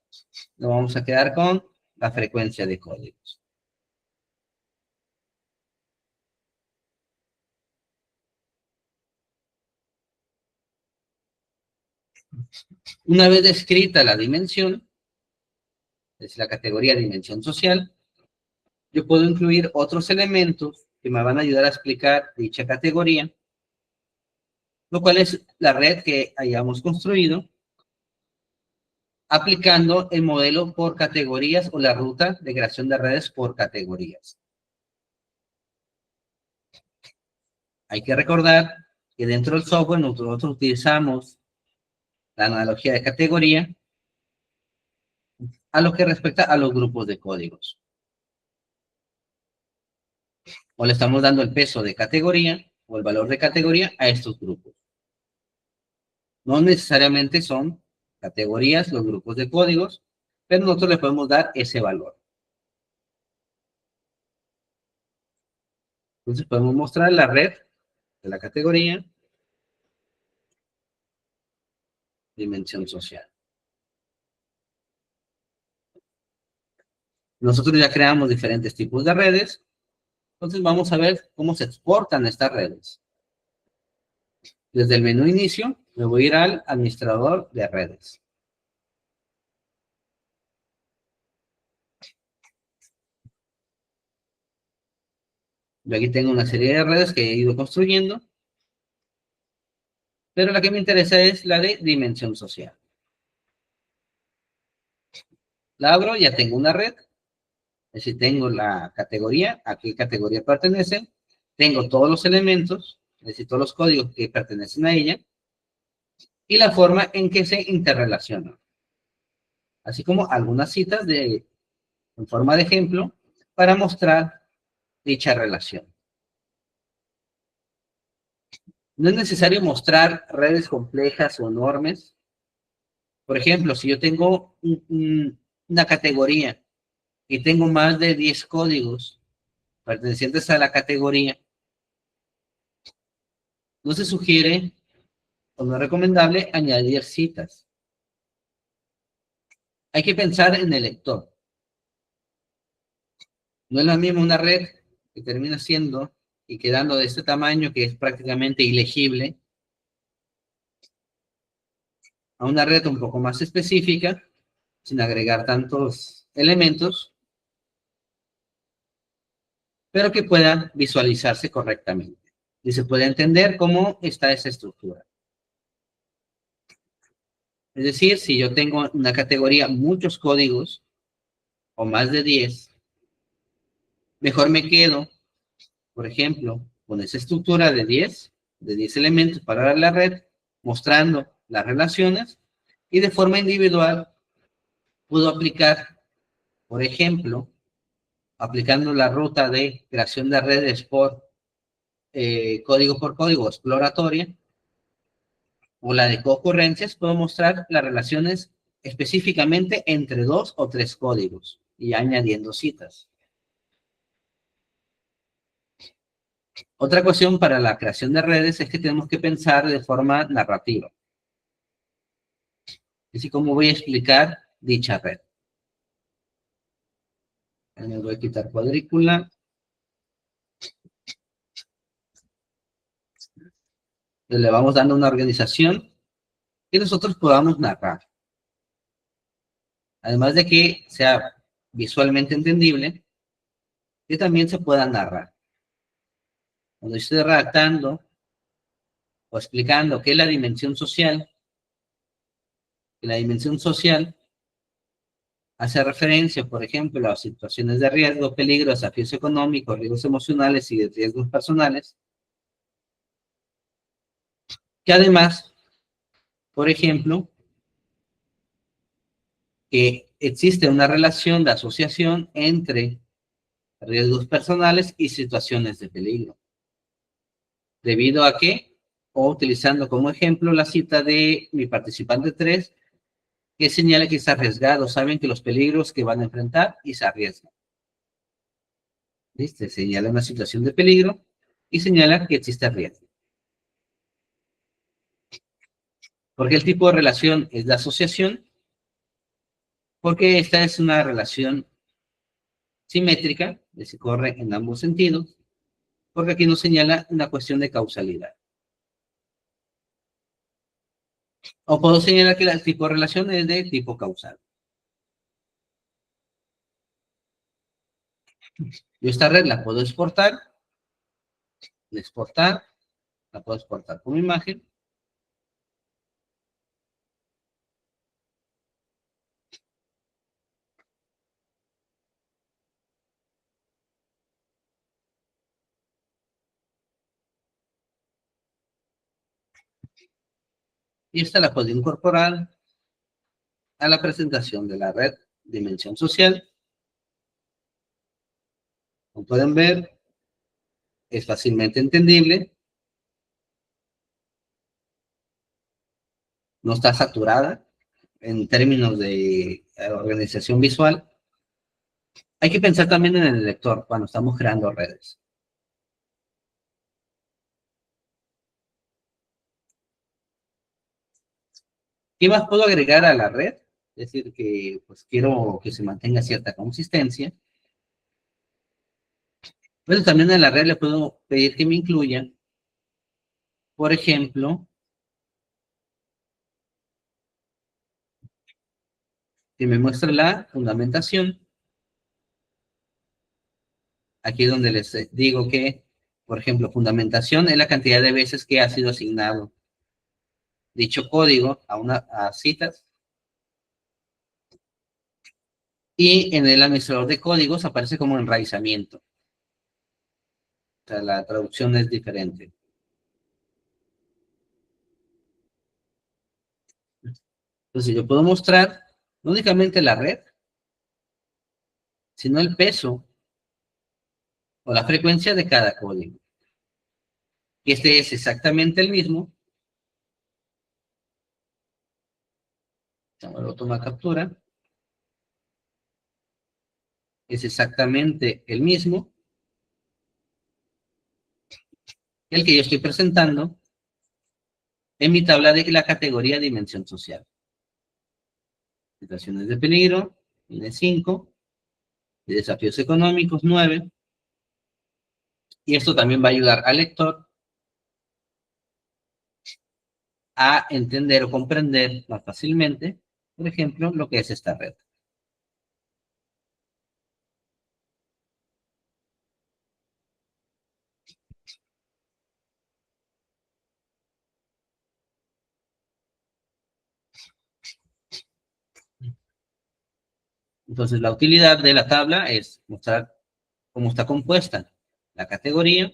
nos vamos a quedar con la frecuencia de códigos. Una vez descrita la dimensión, es la categoría dimensión social, yo puedo incluir otros elementos que me van a ayudar a explicar dicha categoría, lo cual es la red que hayamos construido, aplicando el modelo por categorías o la ruta de creación de redes por categorías. Hay que recordar que dentro del software nosotros utilizamos la analogía de categoría a lo que respecta a los grupos de códigos. O le estamos dando el peso de categoría o el valor de categoría a estos grupos. No necesariamente son categorías los grupos de códigos, pero nosotros le podemos dar ese valor. Entonces podemos mostrar la red de la categoría, dimensión social. Nosotros ya creamos diferentes tipos de redes, entonces vamos a ver cómo se exportan estas redes. Desde el menú inicio, me voy a ir al administrador de redes. Yo aquí tengo una serie de redes que he ido construyendo, pero la que me interesa es la de dimensión social. La abro, ya tengo una red, es decir, tengo la categoría, a qué categoría pertenece, tengo todos los elementos, es decir, todos los códigos que pertenecen a ella, y la forma en que se interrelacionan. Así como algunas citas en forma de ejemplo para mostrar dicha relación. No es necesario mostrar redes complejas o enormes. Por ejemplo, si yo tengo una categoría y tengo más de 10 códigos pertenecientes a la categoría, no se sugiere o no es recomendable añadir citas. Hay que pensar en el lector. No es la misma una red que termina siendo y quedando de este tamaño que es prácticamente ilegible a una red un poco más específica, sin agregar tantos elementos, pero que pueda visualizarse correctamente y se puede entender cómo está esa estructura. Es decir, si yo tengo una categoría, muchos códigos, o más de 10, mejor me quedo, por ejemplo, con esa estructura de 10 elementos para la red, mostrando las relaciones, y de forma individual puedo aplicar, por ejemplo, aplicando la ruta de creación de redes por código por código exploratoria, o la de concurrencias, puedo mostrar las relaciones específicamente entre 2 o 3 códigos y añadiendo citas. Otra cuestión para la creación de redes es que tenemos que pensar de forma narrativa. Así como voy a explicar dicha red. Me voy a quitar cuadrícula. Le vamos dando una organización que nosotros podamos narrar. Además de que sea visualmente entendible, que también se pueda narrar. Cuando estoy redactando o explicando qué es la dimensión social, que la dimensión social hace referencia, por ejemplo, a situaciones de riesgo, peligro, desafíos económicos, riesgos emocionales y de riesgos personales, que además, por ejemplo, que existe una relación de asociación entre riesgos personales y situaciones de peligro. Debido a que, o utilizando como ejemplo la cita de mi participante 3, que señala que está arriesgado, saben que los peligros que van a enfrentar y se arriesgan. ¿Viste? Señala una situación de peligro y señala que existe riesgo. Porque el tipo de relación es de asociación, porque esta es una relación simétrica, que se corre en ambos sentidos, porque aquí nos señala una cuestión de causalidad. O puedo señalar que el tipo de relación es de tipo causal. Yo esta red la puedo exportar, la puedo exportar como imagen. Y esta la puedo incorporar a la presentación de la red Dimensión Social. Como pueden ver, es fácilmente entendible. No está saturada en términos de organización visual. Hay que pensar también en el lector cuando estamos creando redes. ¿Qué más puedo agregar a la red? Es decir, que pues quiero que se mantenga cierta consistencia. Pero también en la red le puedo pedir que me incluya, por ejemplo, que me muestre la fundamentación. Aquí es donde les digo que, por ejemplo, fundamentación es la cantidad de veces que ha sido asignado dicho código a citas. Y en el administrador de códigos aparece como enraizamiento. O sea, la traducción es diferente. Entonces yo puedo mostrar no únicamente la red, sino el peso o la frecuencia de cada código. Y este es exactamente el mismo. Lo toma captura. Es exactamente el mismo que el que yo estoy presentando en mi tabla de la categoría Dimensión Social. Situaciones de peligro, tiene 5, de desafíos económicos 9, y esto también va a ayudar al lector a entender o comprender más fácilmente, por ejemplo, lo que es esta red. Entonces, la utilidad de la tabla es mostrar cómo está compuesta la categoría,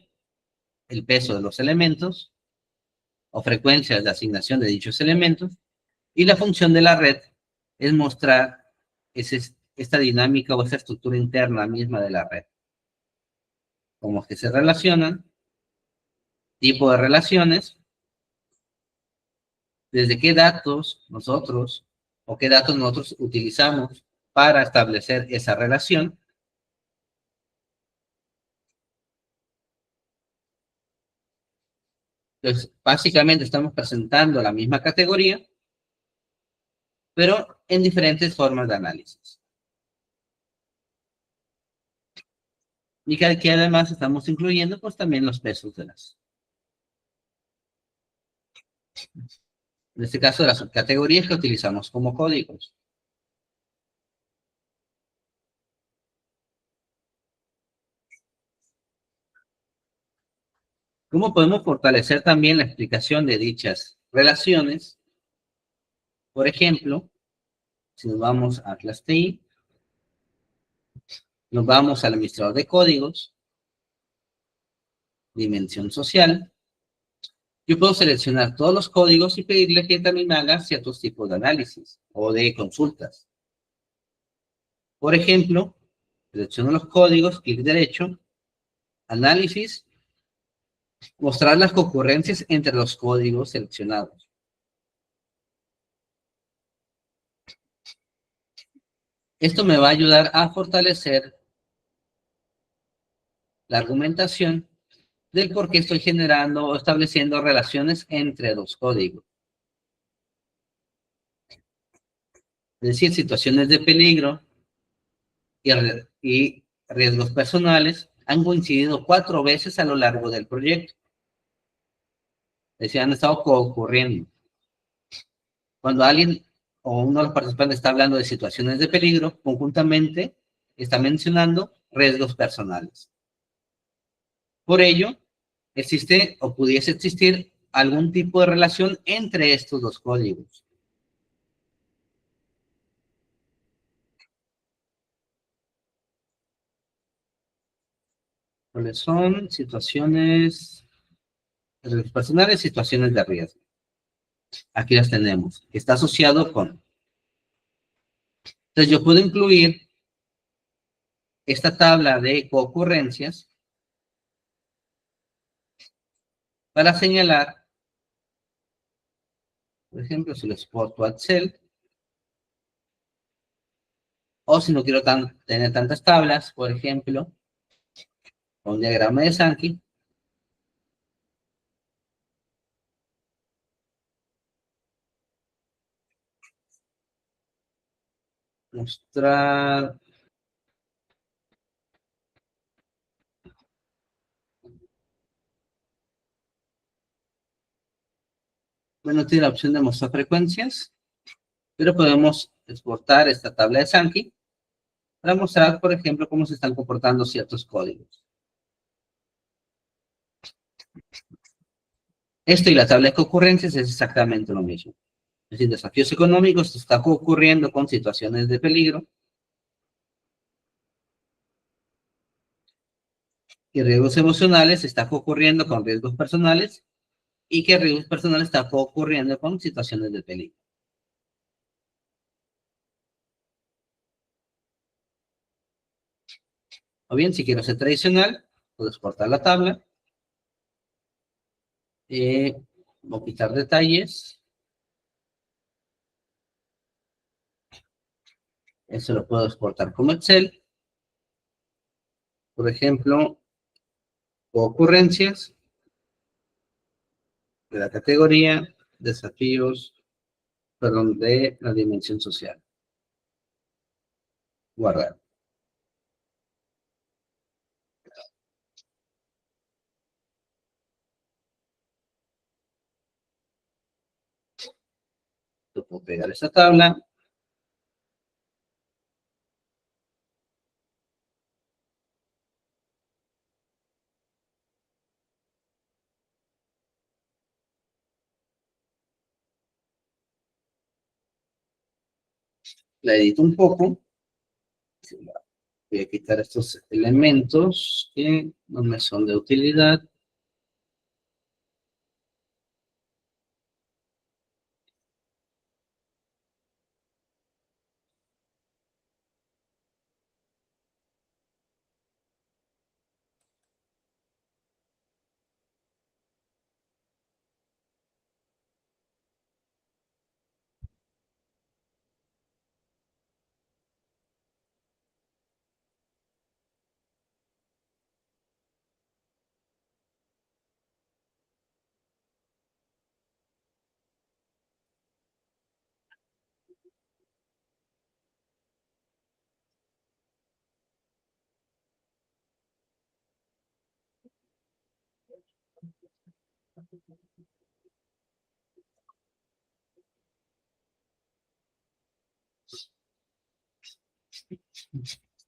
el peso de los elementos o frecuencias de asignación de dichos elementos, y la función de la red es mostrar esta dinámica o esta estructura interna misma de la red. Cómo es que se relacionan, tipo de relaciones, desde qué datos nosotros o qué datos nosotros utilizamos para establecer esa relación. Entonces, básicamente estamos presentando la misma categoría, pero en diferentes formas de análisis. Y que aquí además estamos incluyendo pues también los pesos de las. En este caso, las subcategorías que utilizamos como códigos. ¿Cómo podemos fortalecer también la explicación de dichas relaciones? Por ejemplo, si nos vamos a Atlas TI, nos vamos al administrador de códigos, dimensión social. Yo puedo seleccionar todos los códigos y pedirle que también me haga ciertos tipos de análisis o de consultas. Por ejemplo, selecciono los códigos, clic derecho, análisis, mostrar las concurrencias entre los códigos seleccionados. Esto me va a ayudar a fortalecer la argumentación del por qué estoy generando o estableciendo relaciones entre los códigos. Es decir, situaciones de peligro y riesgos personales han coincidido 4 veces a lo largo del proyecto. Es decir, han estado ocurriendo. Cuando alguien o uno de los participantes está hablando de situaciones de peligro, conjuntamente está mencionando riesgos personales. Por ello, existe o pudiese existir algún tipo de relación entre estos dos códigos. ¿Cuáles son? Situaciones personales, situaciones de riesgo. Aquí las tenemos. Está asociado con. Entonces yo puedo incluir esta tabla de concurrencias para señalar, por ejemplo, si lo exporto a Excel, o si no quiero tener tantas tablas, por ejemplo, un diagrama de Sankey, mostrar. Bueno, tiene la opción de mostrar frecuencias, pero podemos exportar esta tabla de Sankey para mostrar, por ejemplo, cómo se están comportando ciertos códigos. Esto y la tabla de concurrencias es exactamente lo mismo. Es decir, desafíos económicos está ocurriendo con situaciones de peligro y riesgos emocionales está ocurriendo con riesgos personales y que riesgos personales está ocurriendo con situaciones de peligro. O bien, si quiero ser tradicional, puedo exportar la tabla, voy a quitar detalles, eso lo puedo exportar como Excel, por ejemplo, ocurrencias de la categoría desafíos, perdón, de la dimensión social. Guardar. Yo puedo pegar esa tabla. La edito un poco. Voy a quitar estos elementos que no me son de utilidad.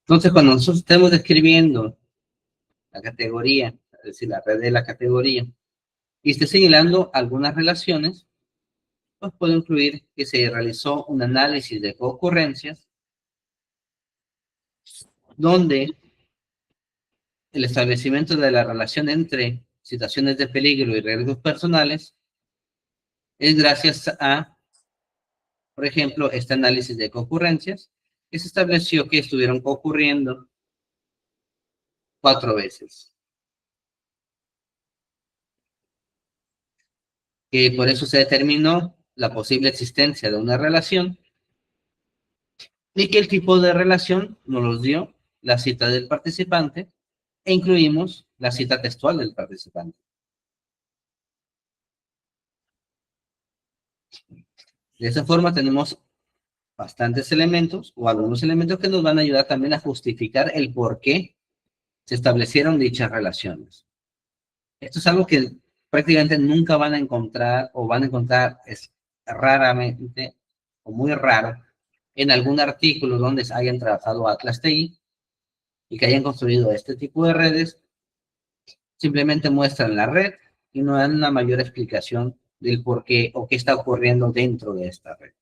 Entonces, cuando nosotros estemos describiendo la categoría, es decir, la red de la categoría, y esté señalando algunas relaciones, pues puedo incluir que se realizó un análisis de concurrencias, donde el establecimiento de la relación entre situaciones de peligro y riesgos personales es gracias a, por ejemplo, este análisis de concurrencias, que se estableció que estuvieron ocurriendo 4 veces. Que por eso se determinó la posible existencia de una relación y que el tipo de relación nos los dio la cita del participante e incluimos la cita textual del participante. De esa forma tenemos bastantes elementos o algunos elementos que nos van a ayudar también a justificar el por qué se establecieron dichas relaciones. Esto es algo que prácticamente nunca van a encontrar o van a encontrar es raramente o muy raro en algún artículo donde hayan trabajado Atlas TI y que hayan construido este tipo de redes. Simplemente muestran la red y no dan una mayor explicación del por qué o qué está ocurriendo dentro de esta red.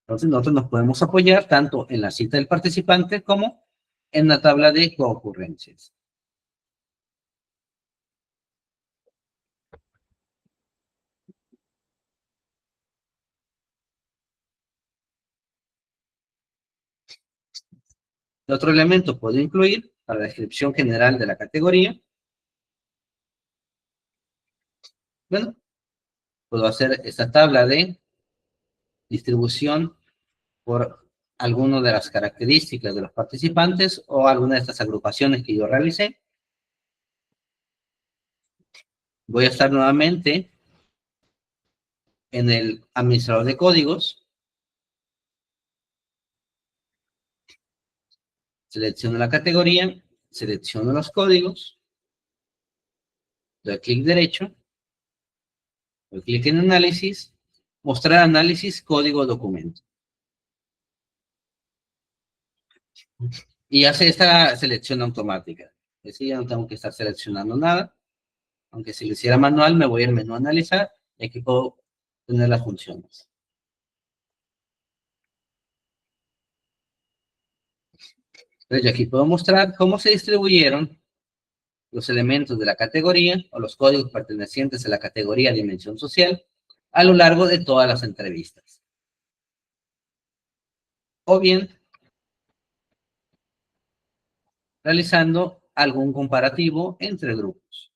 Entonces nosotros nos podemos apoyar tanto en la cita del participante como en la tabla de concurrencias. Otro elemento puedo incluir para la descripción general de la categoría. Bueno, puedo hacer esta tabla de distribución por alguna de las características de los participantes o alguna de estas agrupaciones que yo realicé. Voy a estar nuevamente en el administrador de códigos. Selecciono la categoría, selecciono los códigos, doy clic derecho, doy clic en análisis, mostrar análisis código documento. Y hace esta selección automática. Es decir, ya no tengo que estar seleccionando nada. Aunque si lo hiciera manual, me voy al menú analizar y aquí puedo tener las funciones. Entonces, aquí puedo mostrar cómo se distribuyeron los elementos de la categoría o los códigos pertenecientes a la categoría dimensión social a lo largo de todas las entrevistas. O bien, realizando algún comparativo entre grupos.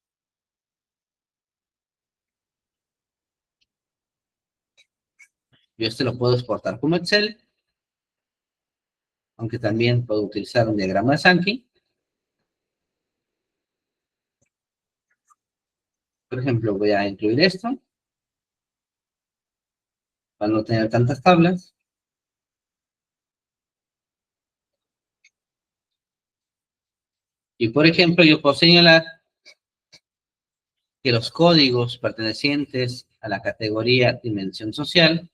Yo lo puedo exportar como Excel, aunque también puedo utilizar un diagrama de Sankey. Por ejemplo, voy a incluir esto, para no tener tantas tablas. Y por ejemplo, yo puedo señalar que los códigos pertenecientes a la categoría dimensión social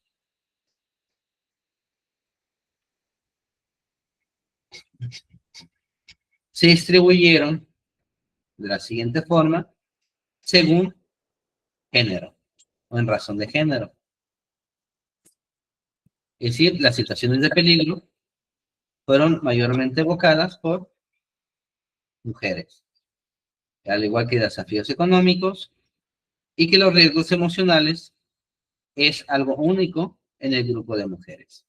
se distribuyeron de la siguiente forma según género o en razón de género. Es decir, las situaciones de peligro fueron mayormente evocadas por mujeres, al igual que desafíos económicos, y que los riesgos emocionales es algo único en el grupo de mujeres.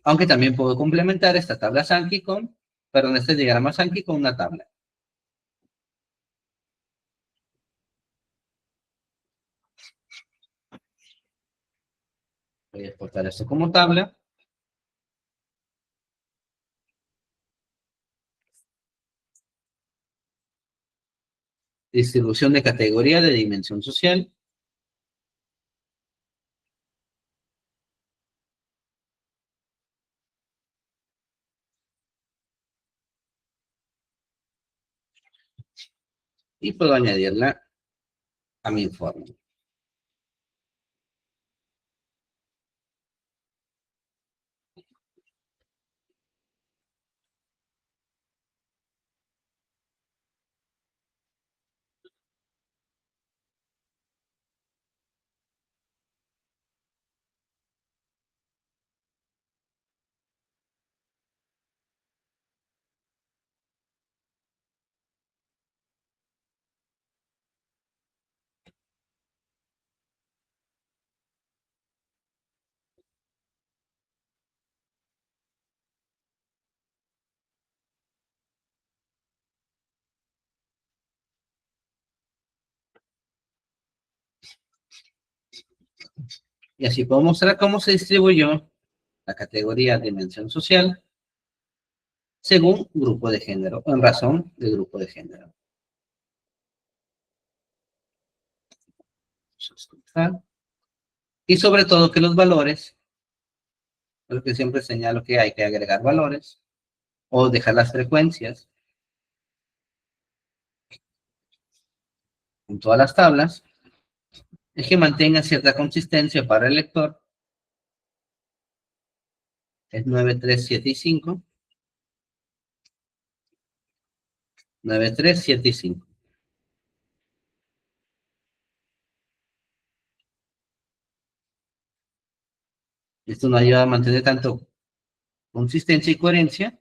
Aunque también puedo complementar esta tabla Sankey con, perdón, este diagrama Sankey con una tabla. Voy a exportar esto como tabla. Distribución de categoría de dimensión social. Y puedo añadirla a mi informe. Y así puedo mostrar cómo se distribuyó la categoría de dimensión social según grupo de género, en razón de grupo de género. Y sobre todo que los valores, porque siempre señalo que hay que agregar valores o dejar las frecuencias en todas las tablas, es que mantenga cierta consistencia para el lector. Es 9, 3, 7 y 5. 9, 3, 7 y 5. Esto nos ayuda a mantener tanto consistencia y coherencia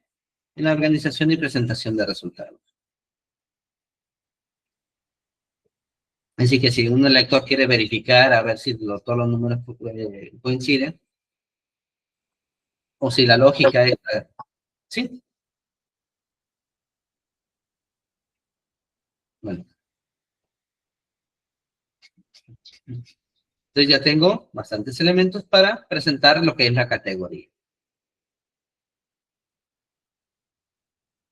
en la organización y presentación de resultados. Así que si un lector quiere verificar a ver si todos los números coinciden, o si la lógica es... ¿Sí? Bueno. Entonces ya tengo bastantes elementos para presentar lo que es la categoría.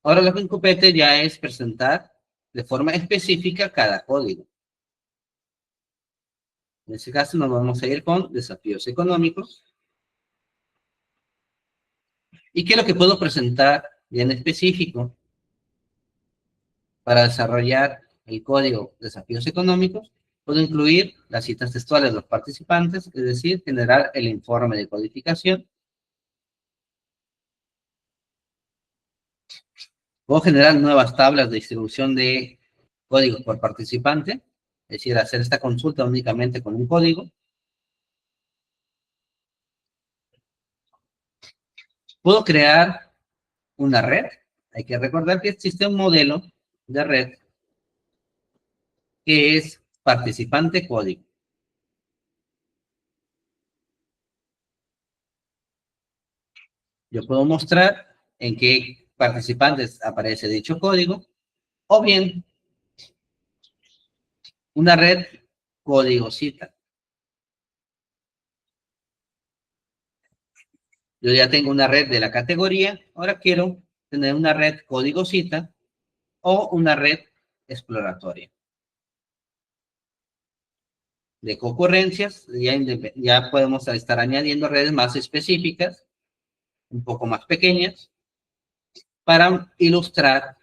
Ahora lo que compete ya es presentar de forma específica cada código. En este caso nos vamos a ir con desafíos económicos. ¿Y qué es lo que puedo presentar bien específico para desarrollar el código desafíos económicos? Puedo incluir las citas textuales de los participantes, es decir, generar el informe de codificación. Puedo generar nuevas tablas de distribución de códigos por participante, es decir, hacer esta consulta únicamente con un código. Puedo crear una red. Hay que recordar que existe un modelo de red que es participante código. Yo puedo mostrar en qué participantes aparece dicho código, o bien una red código cita. Yo ya tengo una red de la categoría, ahora quiero tener una red código cita o una red exploratoria. De concurrencias, ya podemos estar añadiendo redes más específicas, un poco más pequeñas, para ilustrar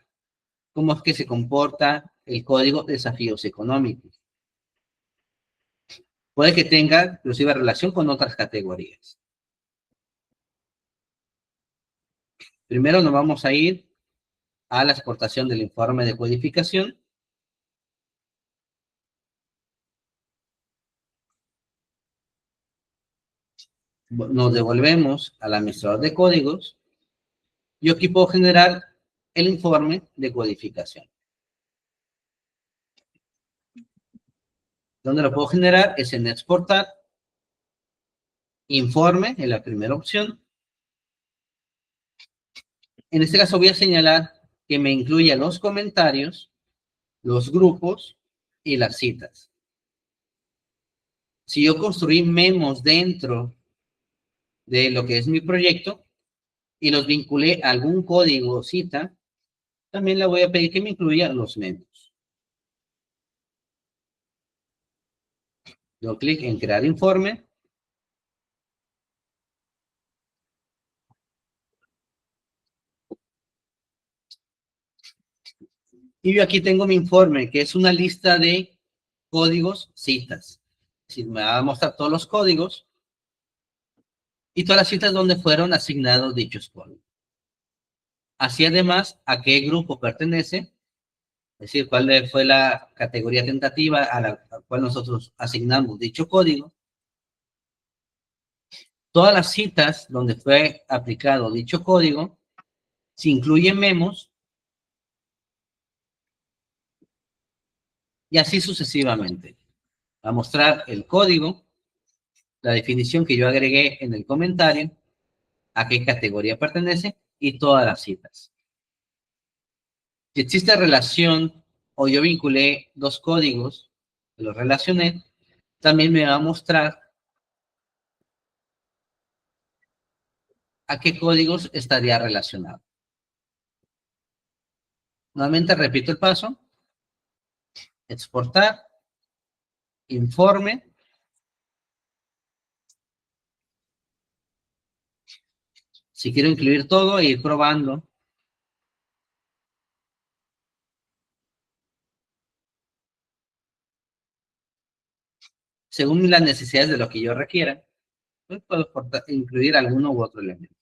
cómo es que se comporta el código de desafíos económicos. Puede que tenga inclusive relación con otras categorías. Primero nos vamos a ir a la exportación del informe de codificación. Nos devolvemos al administrador de códigos. Yo aquí puedo generar el informe de codificación. Donde lo puedo generar es en exportar, informe, en la primera opción. En este caso voy a señalar que me incluya los comentarios, los grupos y las citas. Si yo construí memos dentro de lo que es mi proyecto y los vinculé a algún código o cita, también le voy a pedir que me incluya los memos. Yo clic en crear informe. Y yo aquí tengo mi informe, que es una lista de códigos, citas. Es decir, me va a mostrar todos los códigos y todas las citas donde fueron asignados dichos códigos. Así además, a qué grupo pertenece, es decir, cuál fue la categoría tentativa a la cual nosotros asignamos dicho código. Todas las citas donde fue aplicado dicho código, si incluyen memos, y así sucesivamente. Va a mostrar el código, la definición que yo agregué en el comentario, a qué categoría pertenece y todas las citas. Si existe relación o yo vinculé dos códigos, los relacioné, también me va a mostrar a qué códigos estaría relacionado. Nuevamente repito el paso. Exportar, informe, si quiero incluir todo e ir probando. Según las necesidades de lo que yo requiera, pues puedo incluir alguno u otro elemento.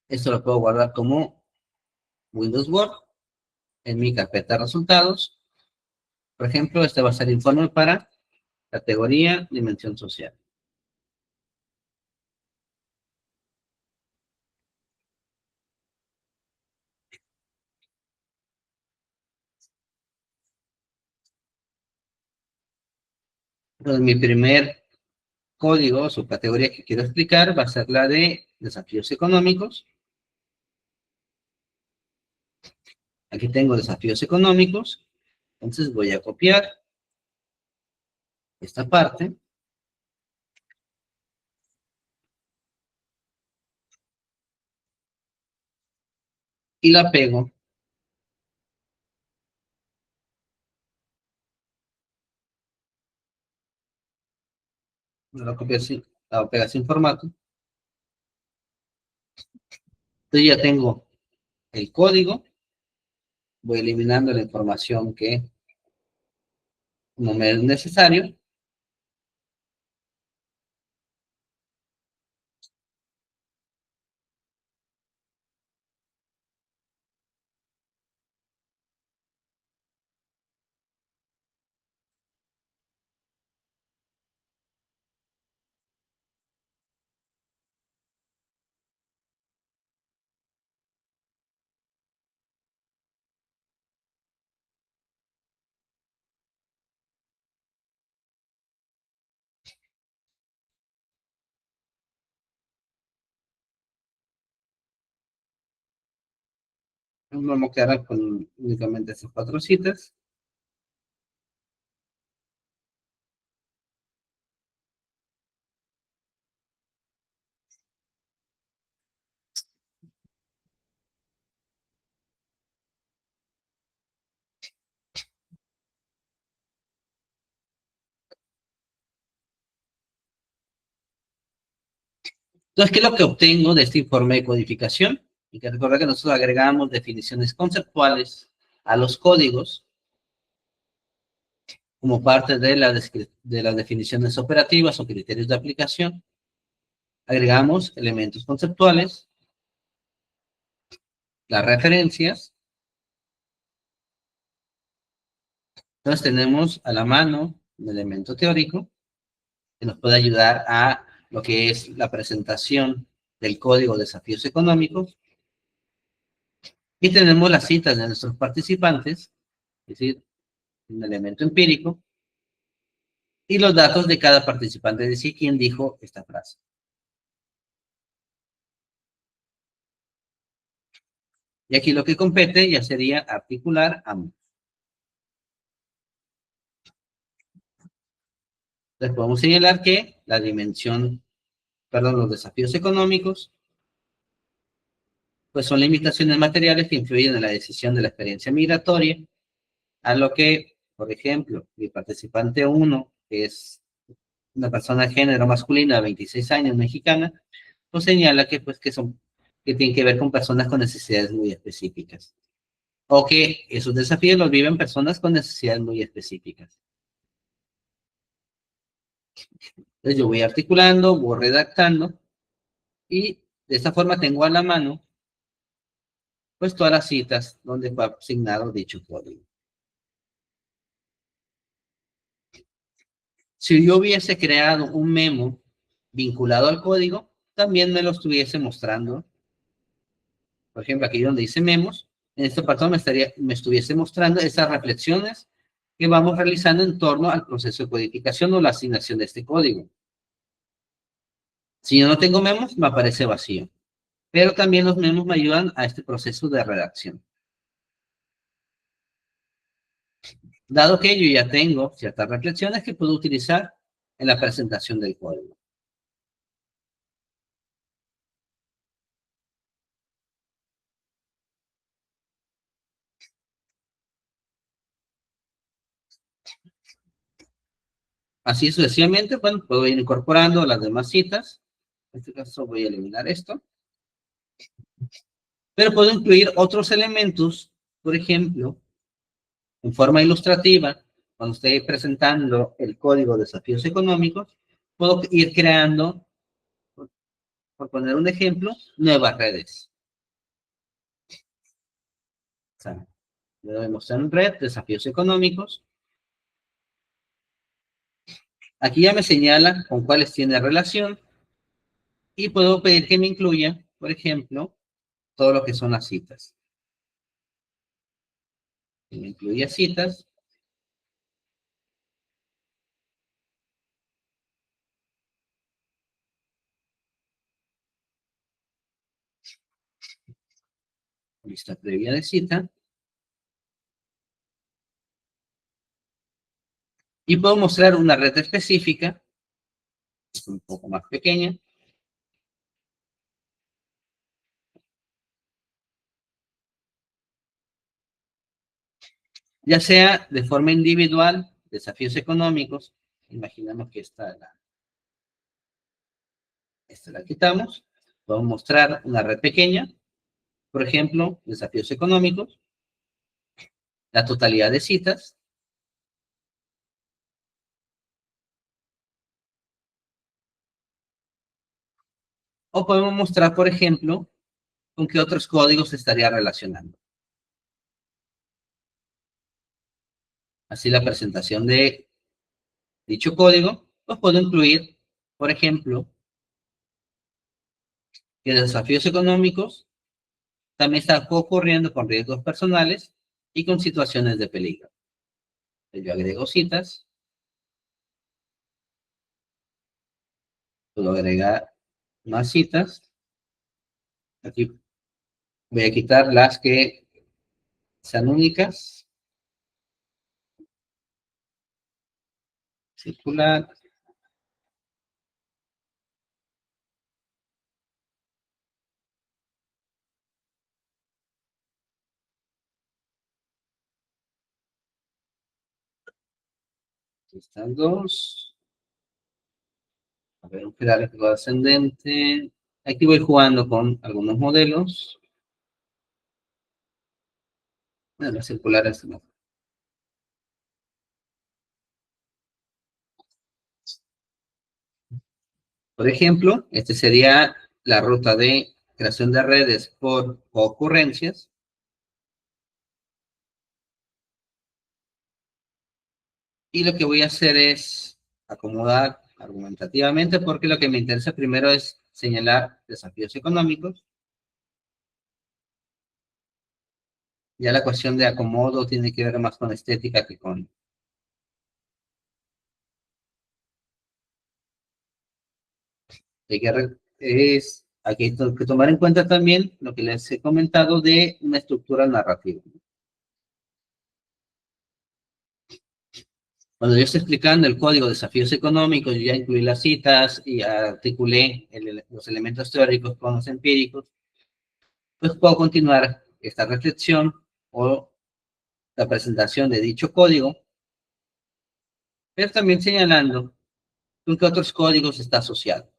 Esto lo puedo guardar como Windows Word en mi carpeta de resultados. Por ejemplo, este va a ser informe para categoría dimensión social. Entonces, mi primer código, su categoría que quiero explicar, va a ser la de desafíos económicos. Aquí tengo desafíos económicos. Entonces voy a copiar esta parte. Y la pego. La copio así, la pego sin formato. Entonces ya tengo el código. Voy eliminando la información que no me es necesario. Vamos a quedar con únicamente esas 4 citas. Entonces, ¿qué es lo que obtengo de este informe de codificación? Y que recordar que nosotros agregamos definiciones conceptuales a los códigos como parte de las definiciones operativas o criterios de aplicación. Agregamos elementos conceptuales, las referencias. Entonces tenemos a la mano un elemento teórico que nos puede ayudar a lo que es la presentación del código de desafíos económicos. Y tenemos las citas de nuestros participantes, es decir, un elemento empírico, y los datos de cada participante, es decir, quién dijo esta frase. Y aquí lo que compete ya sería articular ambos. Entonces podemos señalar que la dimensión, los desafíos económicos, pues son limitaciones materiales que influyen en la decisión de la experiencia migratoria, a lo que, por ejemplo, mi participante 1, que es una persona de género masculino de 26 años, mexicana, pues señala que, pues, que tienen que ver con personas con necesidades muy específicas. O que esos desafíos los viven personas con necesidades muy específicas. Entonces yo voy articulando, voy redactando, y de esta forma tengo a la mano, pues, todas las citas donde fue asignado dicho código. Si yo hubiese creado un memo vinculado al código, también me lo estuviese mostrando. Por ejemplo, aquí donde dice memos, en este apartado me estuviese mostrando esas reflexiones que vamos realizando en torno al proceso de codificación o la asignación de este código. Si yo no tengo memos, me aparece vacío. Pero también los memos me ayudan a este proceso de redacción. Dado que yo ya tengo ciertas reflexiones que puedo utilizar en la presentación del código. Así sucesivamente, bueno, puedo ir incorporando las demás citas. En este caso voy a eliminar esto. Pero puedo incluir otros elementos, por ejemplo, en forma ilustrativa, cuando estoy presentando el código de desafíos económicos, puedo ir creando, por poner un ejemplo, nuevas redes. O sea, le doy mostrar en red, desafíos económicos. Aquí ya me señala con cuáles tiene relación y puedo pedir que me incluya, por ejemplo, todo lo que son las citas. Que me incluya citas. Lista previa de cita. Y puedo mostrar una red específica, un poco más pequeña. Ya sea de forma individual, desafíos económicos. Imaginamos que esta la quitamos. Podemos mostrar una red pequeña, por ejemplo, desafíos económicos, la totalidad de citas. O podemos mostrar, por ejemplo, con qué otros códigos se estaría relacionando. Así la presentación de dicho código, pues puedo incluir, por ejemplo, que desafíos económicos también está ocurriendo con riesgos personales y con situaciones de peligro. Yo agrego citas, puedo agregar más citas. Aquí voy a quitar las que sean únicas. Circular. Aquí están dos. A ver, un jerárquico ascendente. Aquí voy jugando con algunos modelos. Bueno, las circulares no. Por ejemplo, este sería la ruta de creación de redes por ocurrencias. Y lo que voy a hacer es acomodar argumentativamente, porque lo que me interesa primero es señalar desafíos económicos. Ya la cuestión de acomodo tiene que ver más con estética que con... Aquí hay que tomar en cuenta también lo que les he comentado de una estructura narrativa. Cuando yo estoy explicando el código de desafíos económicos, yo ya incluí las citas y articulé los elementos teóricos con los empíricos, pues puedo continuar esta reflexión o la presentación de dicho código, pero también señalando con qué otros códigos está asociado.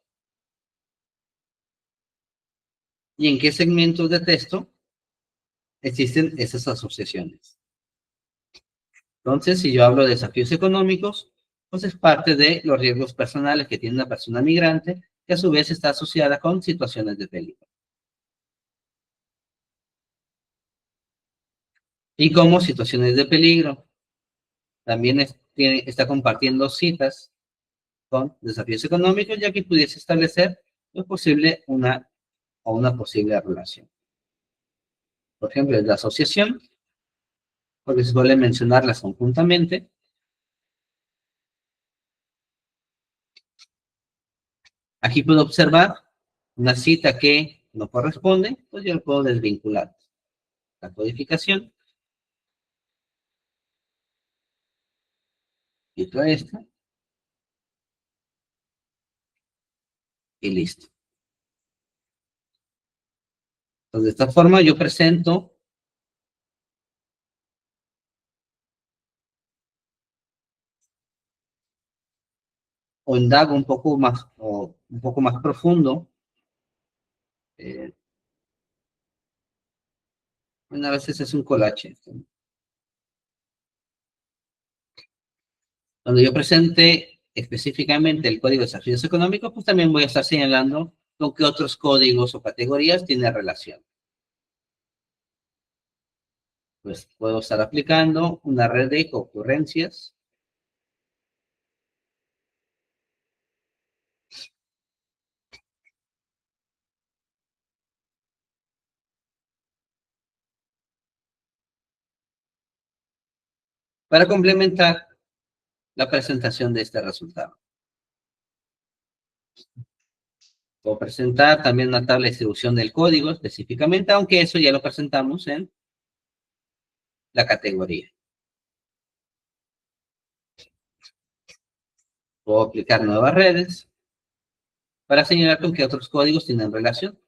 Y en qué segmentos de texto existen esas asociaciones. Entonces, si yo hablo de desafíos económicos, pues es parte de los riesgos personales que tiene una persona migrante, que a su vez está asociada con situaciones de peligro. Y como situaciones de peligro, también está compartiendo citas con desafíos económicos, ya que pudiese establecer una posible relación. Por ejemplo, es la asociación, porque se suele mencionarlas conjuntamente. Aquí puedo observar una cita que no corresponde, pues yo lo puedo desvincular. La codificación, quito esta, y listo. Entonces, de esta forma yo presento o indago un poco más profundo. Bueno, a veces es un colache. Cuando yo presente específicamente el código de desafíos económicos, pues también voy a estar señalando con qué otros códigos o categorías tiene relación. Pues puedo estar aplicando una red de concurrencias. Para complementar la presentación de este resultado. Puedo presentar también una tabla de distribución del código específicamente, aunque eso ya lo presentamos en la categoría. Puedo aplicar nuevas redes para señalar con qué otros códigos tienen relación.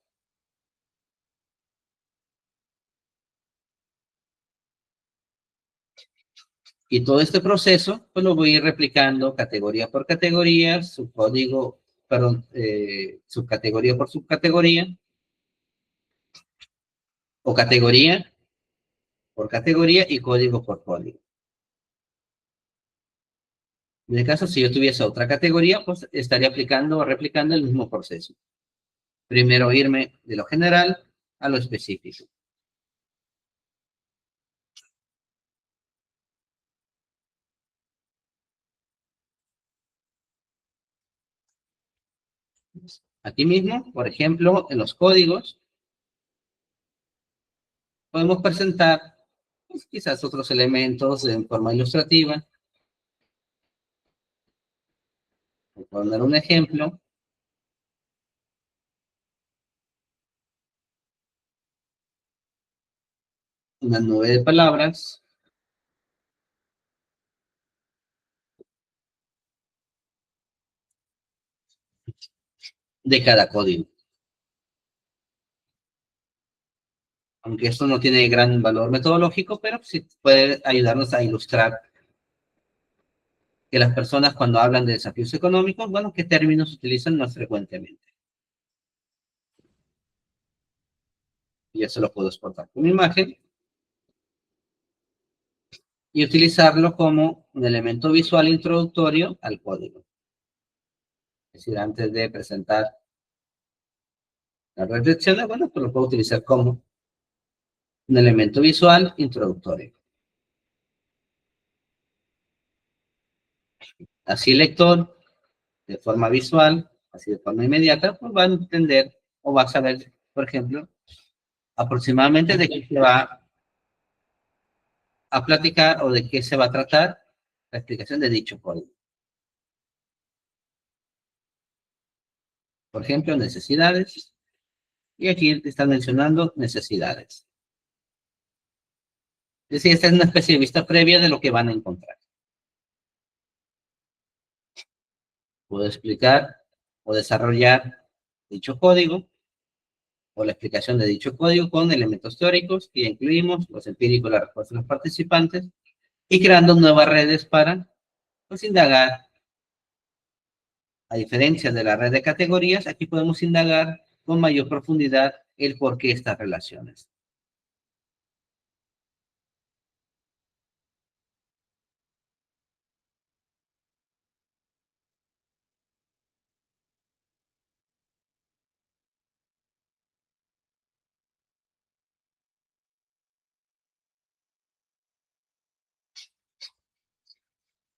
Y todo este proceso, pues lo voy a ir replicando categoría por categoría, subcategoría por subcategoría, o categoría por categoría y código por código. En el caso, si yo tuviese otra categoría, pues estaría aplicando o replicando el mismo proceso. Primero irme de lo general a lo específico. Aquí mismo, por ejemplo, en los códigos, podemos presentar pues, quizás otros elementos en forma ilustrativa. Voy a poner un ejemplo. Una nube de palabras. De cada código. Aunque esto no tiene gran valor metodológico, pero sí puede ayudarnos a ilustrar que las personas cuando hablan de desafíos económicos, bueno, qué términos utilizan más frecuentemente. Y eso lo puedo exportar como imagen y utilizarlo como un elemento visual introductorio al código. Es decir, antes de presentar las reflexiones, bueno, pues lo puedo utilizar como un elemento visual introductorio. Así el lector, de forma visual, así de forma inmediata, pues va a entender o va a saber, por ejemplo, aproximadamente de qué se va a platicar o de qué se va a tratar la explicación de dicho código. Por ejemplo, necesidades. Y aquí están mencionando necesidades. Es decir, esta es una especie de vista previa de lo que van a encontrar. Puedo explicar o desarrollar dicho código o la explicación de dicho código con elementos teóricos que incluimos, los empíricos, la respuesta de los participantes, y creando nuevas redes para pues, indagar A diferencia de la red de categorías, aquí podemos indagar con mayor profundidad el porqué de estas relaciones.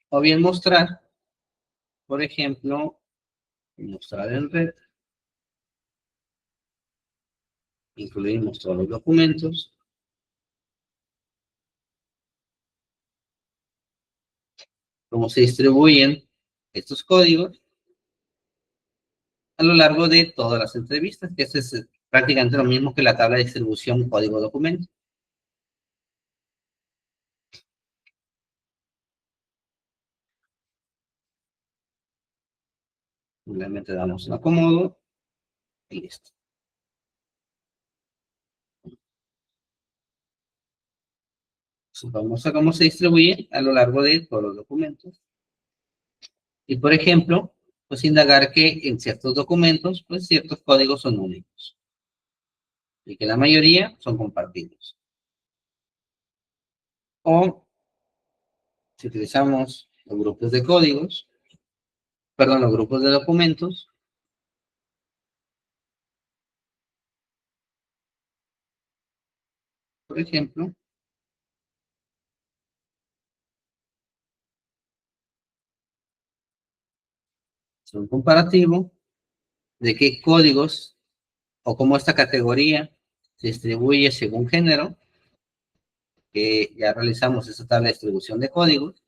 O bien mostrar, por ejemplo, mostrar en red, incluimos todos los documentos, cómo se distribuyen estos códigos a lo largo de todas las entrevistas, que eso es prácticamente lo mismo que la tabla de distribución código-documento. Simplemente damos un acomodo y listo. Vamos a cómo se distribuye a lo largo de todos los documentos. Y por ejemplo, pues indagar que en ciertos documentos, pues ciertos códigos son únicos y que la mayoría son compartidos. O si utilizamos los grupos de códigos, perdón, los grupos de documentos, por ejemplo, es un comparativo de qué códigos o cómo esta categoría se distribuye según género, que ya realizamos esta tabla de distribución de códigos,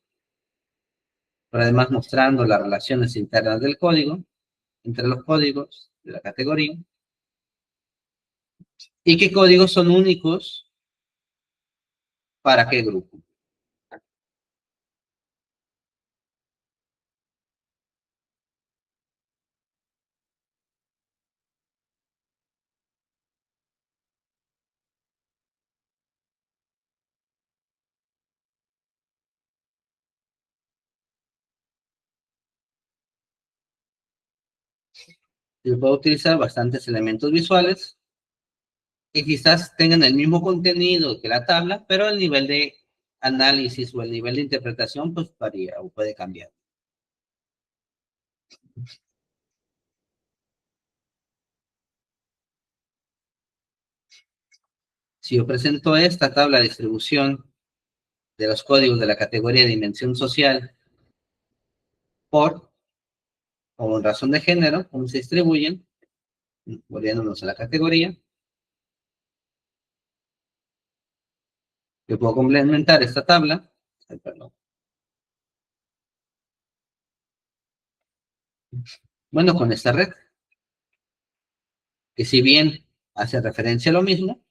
pero además mostrando las relaciones internas del código, entre los códigos de la categoría, y qué códigos son únicos para qué grupo. Se puede utilizar bastantes elementos visuales que quizás tengan el mismo contenido que la tabla, pero el nivel de análisis o el nivel de interpretación pues varía o puede cambiar. Si yo presento esta tabla de distribución de los códigos de la categoría de dimensión social por o en razón de género, cómo se distribuyen, volviéndonos a la categoría, yo puedo complementar esta tabla, perdón. Bueno, con esta red, que si bien hace referencia a lo mismo,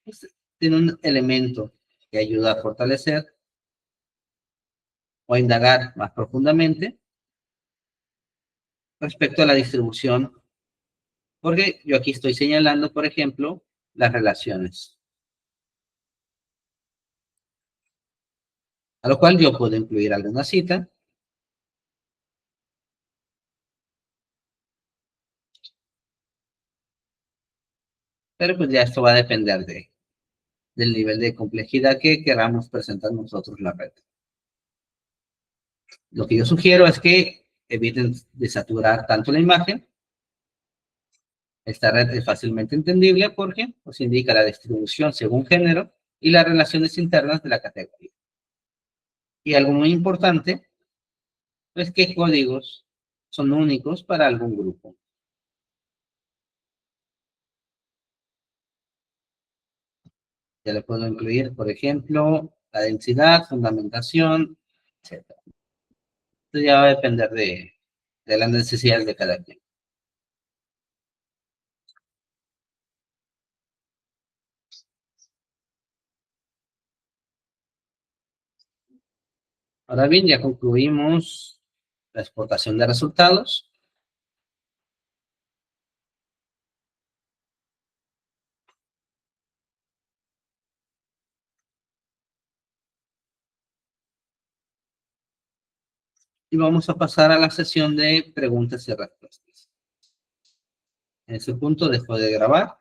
pues, tiene un elemento que ayuda a fortalecer o a indagar más profundamente respecto a la distribución, porque yo aquí estoy señalando, por ejemplo, las relaciones, a lo cual yo puedo incluir alguna cita, pero pues ya esto va a depender del nivel de complejidad que queramos presentar nosotros la red. Lo que yo sugiero es que eviten desaturar tanto la imagen. Esta red es fácilmente entendible porque nos indica la distribución según género y las relaciones internas de la categoría. Y algo muy importante es que códigos son únicos para algún grupo. Ya le puedo incluir, por ejemplo, la densidad, fundamentación, etcétera. Esto ya va a depender de las necesidades de cada quien. Ahora bien, ya concluimos la exportación de resultados. Y vamos a pasar a la sesión de preguntas y respuestas. En ese punto dejo de grabar.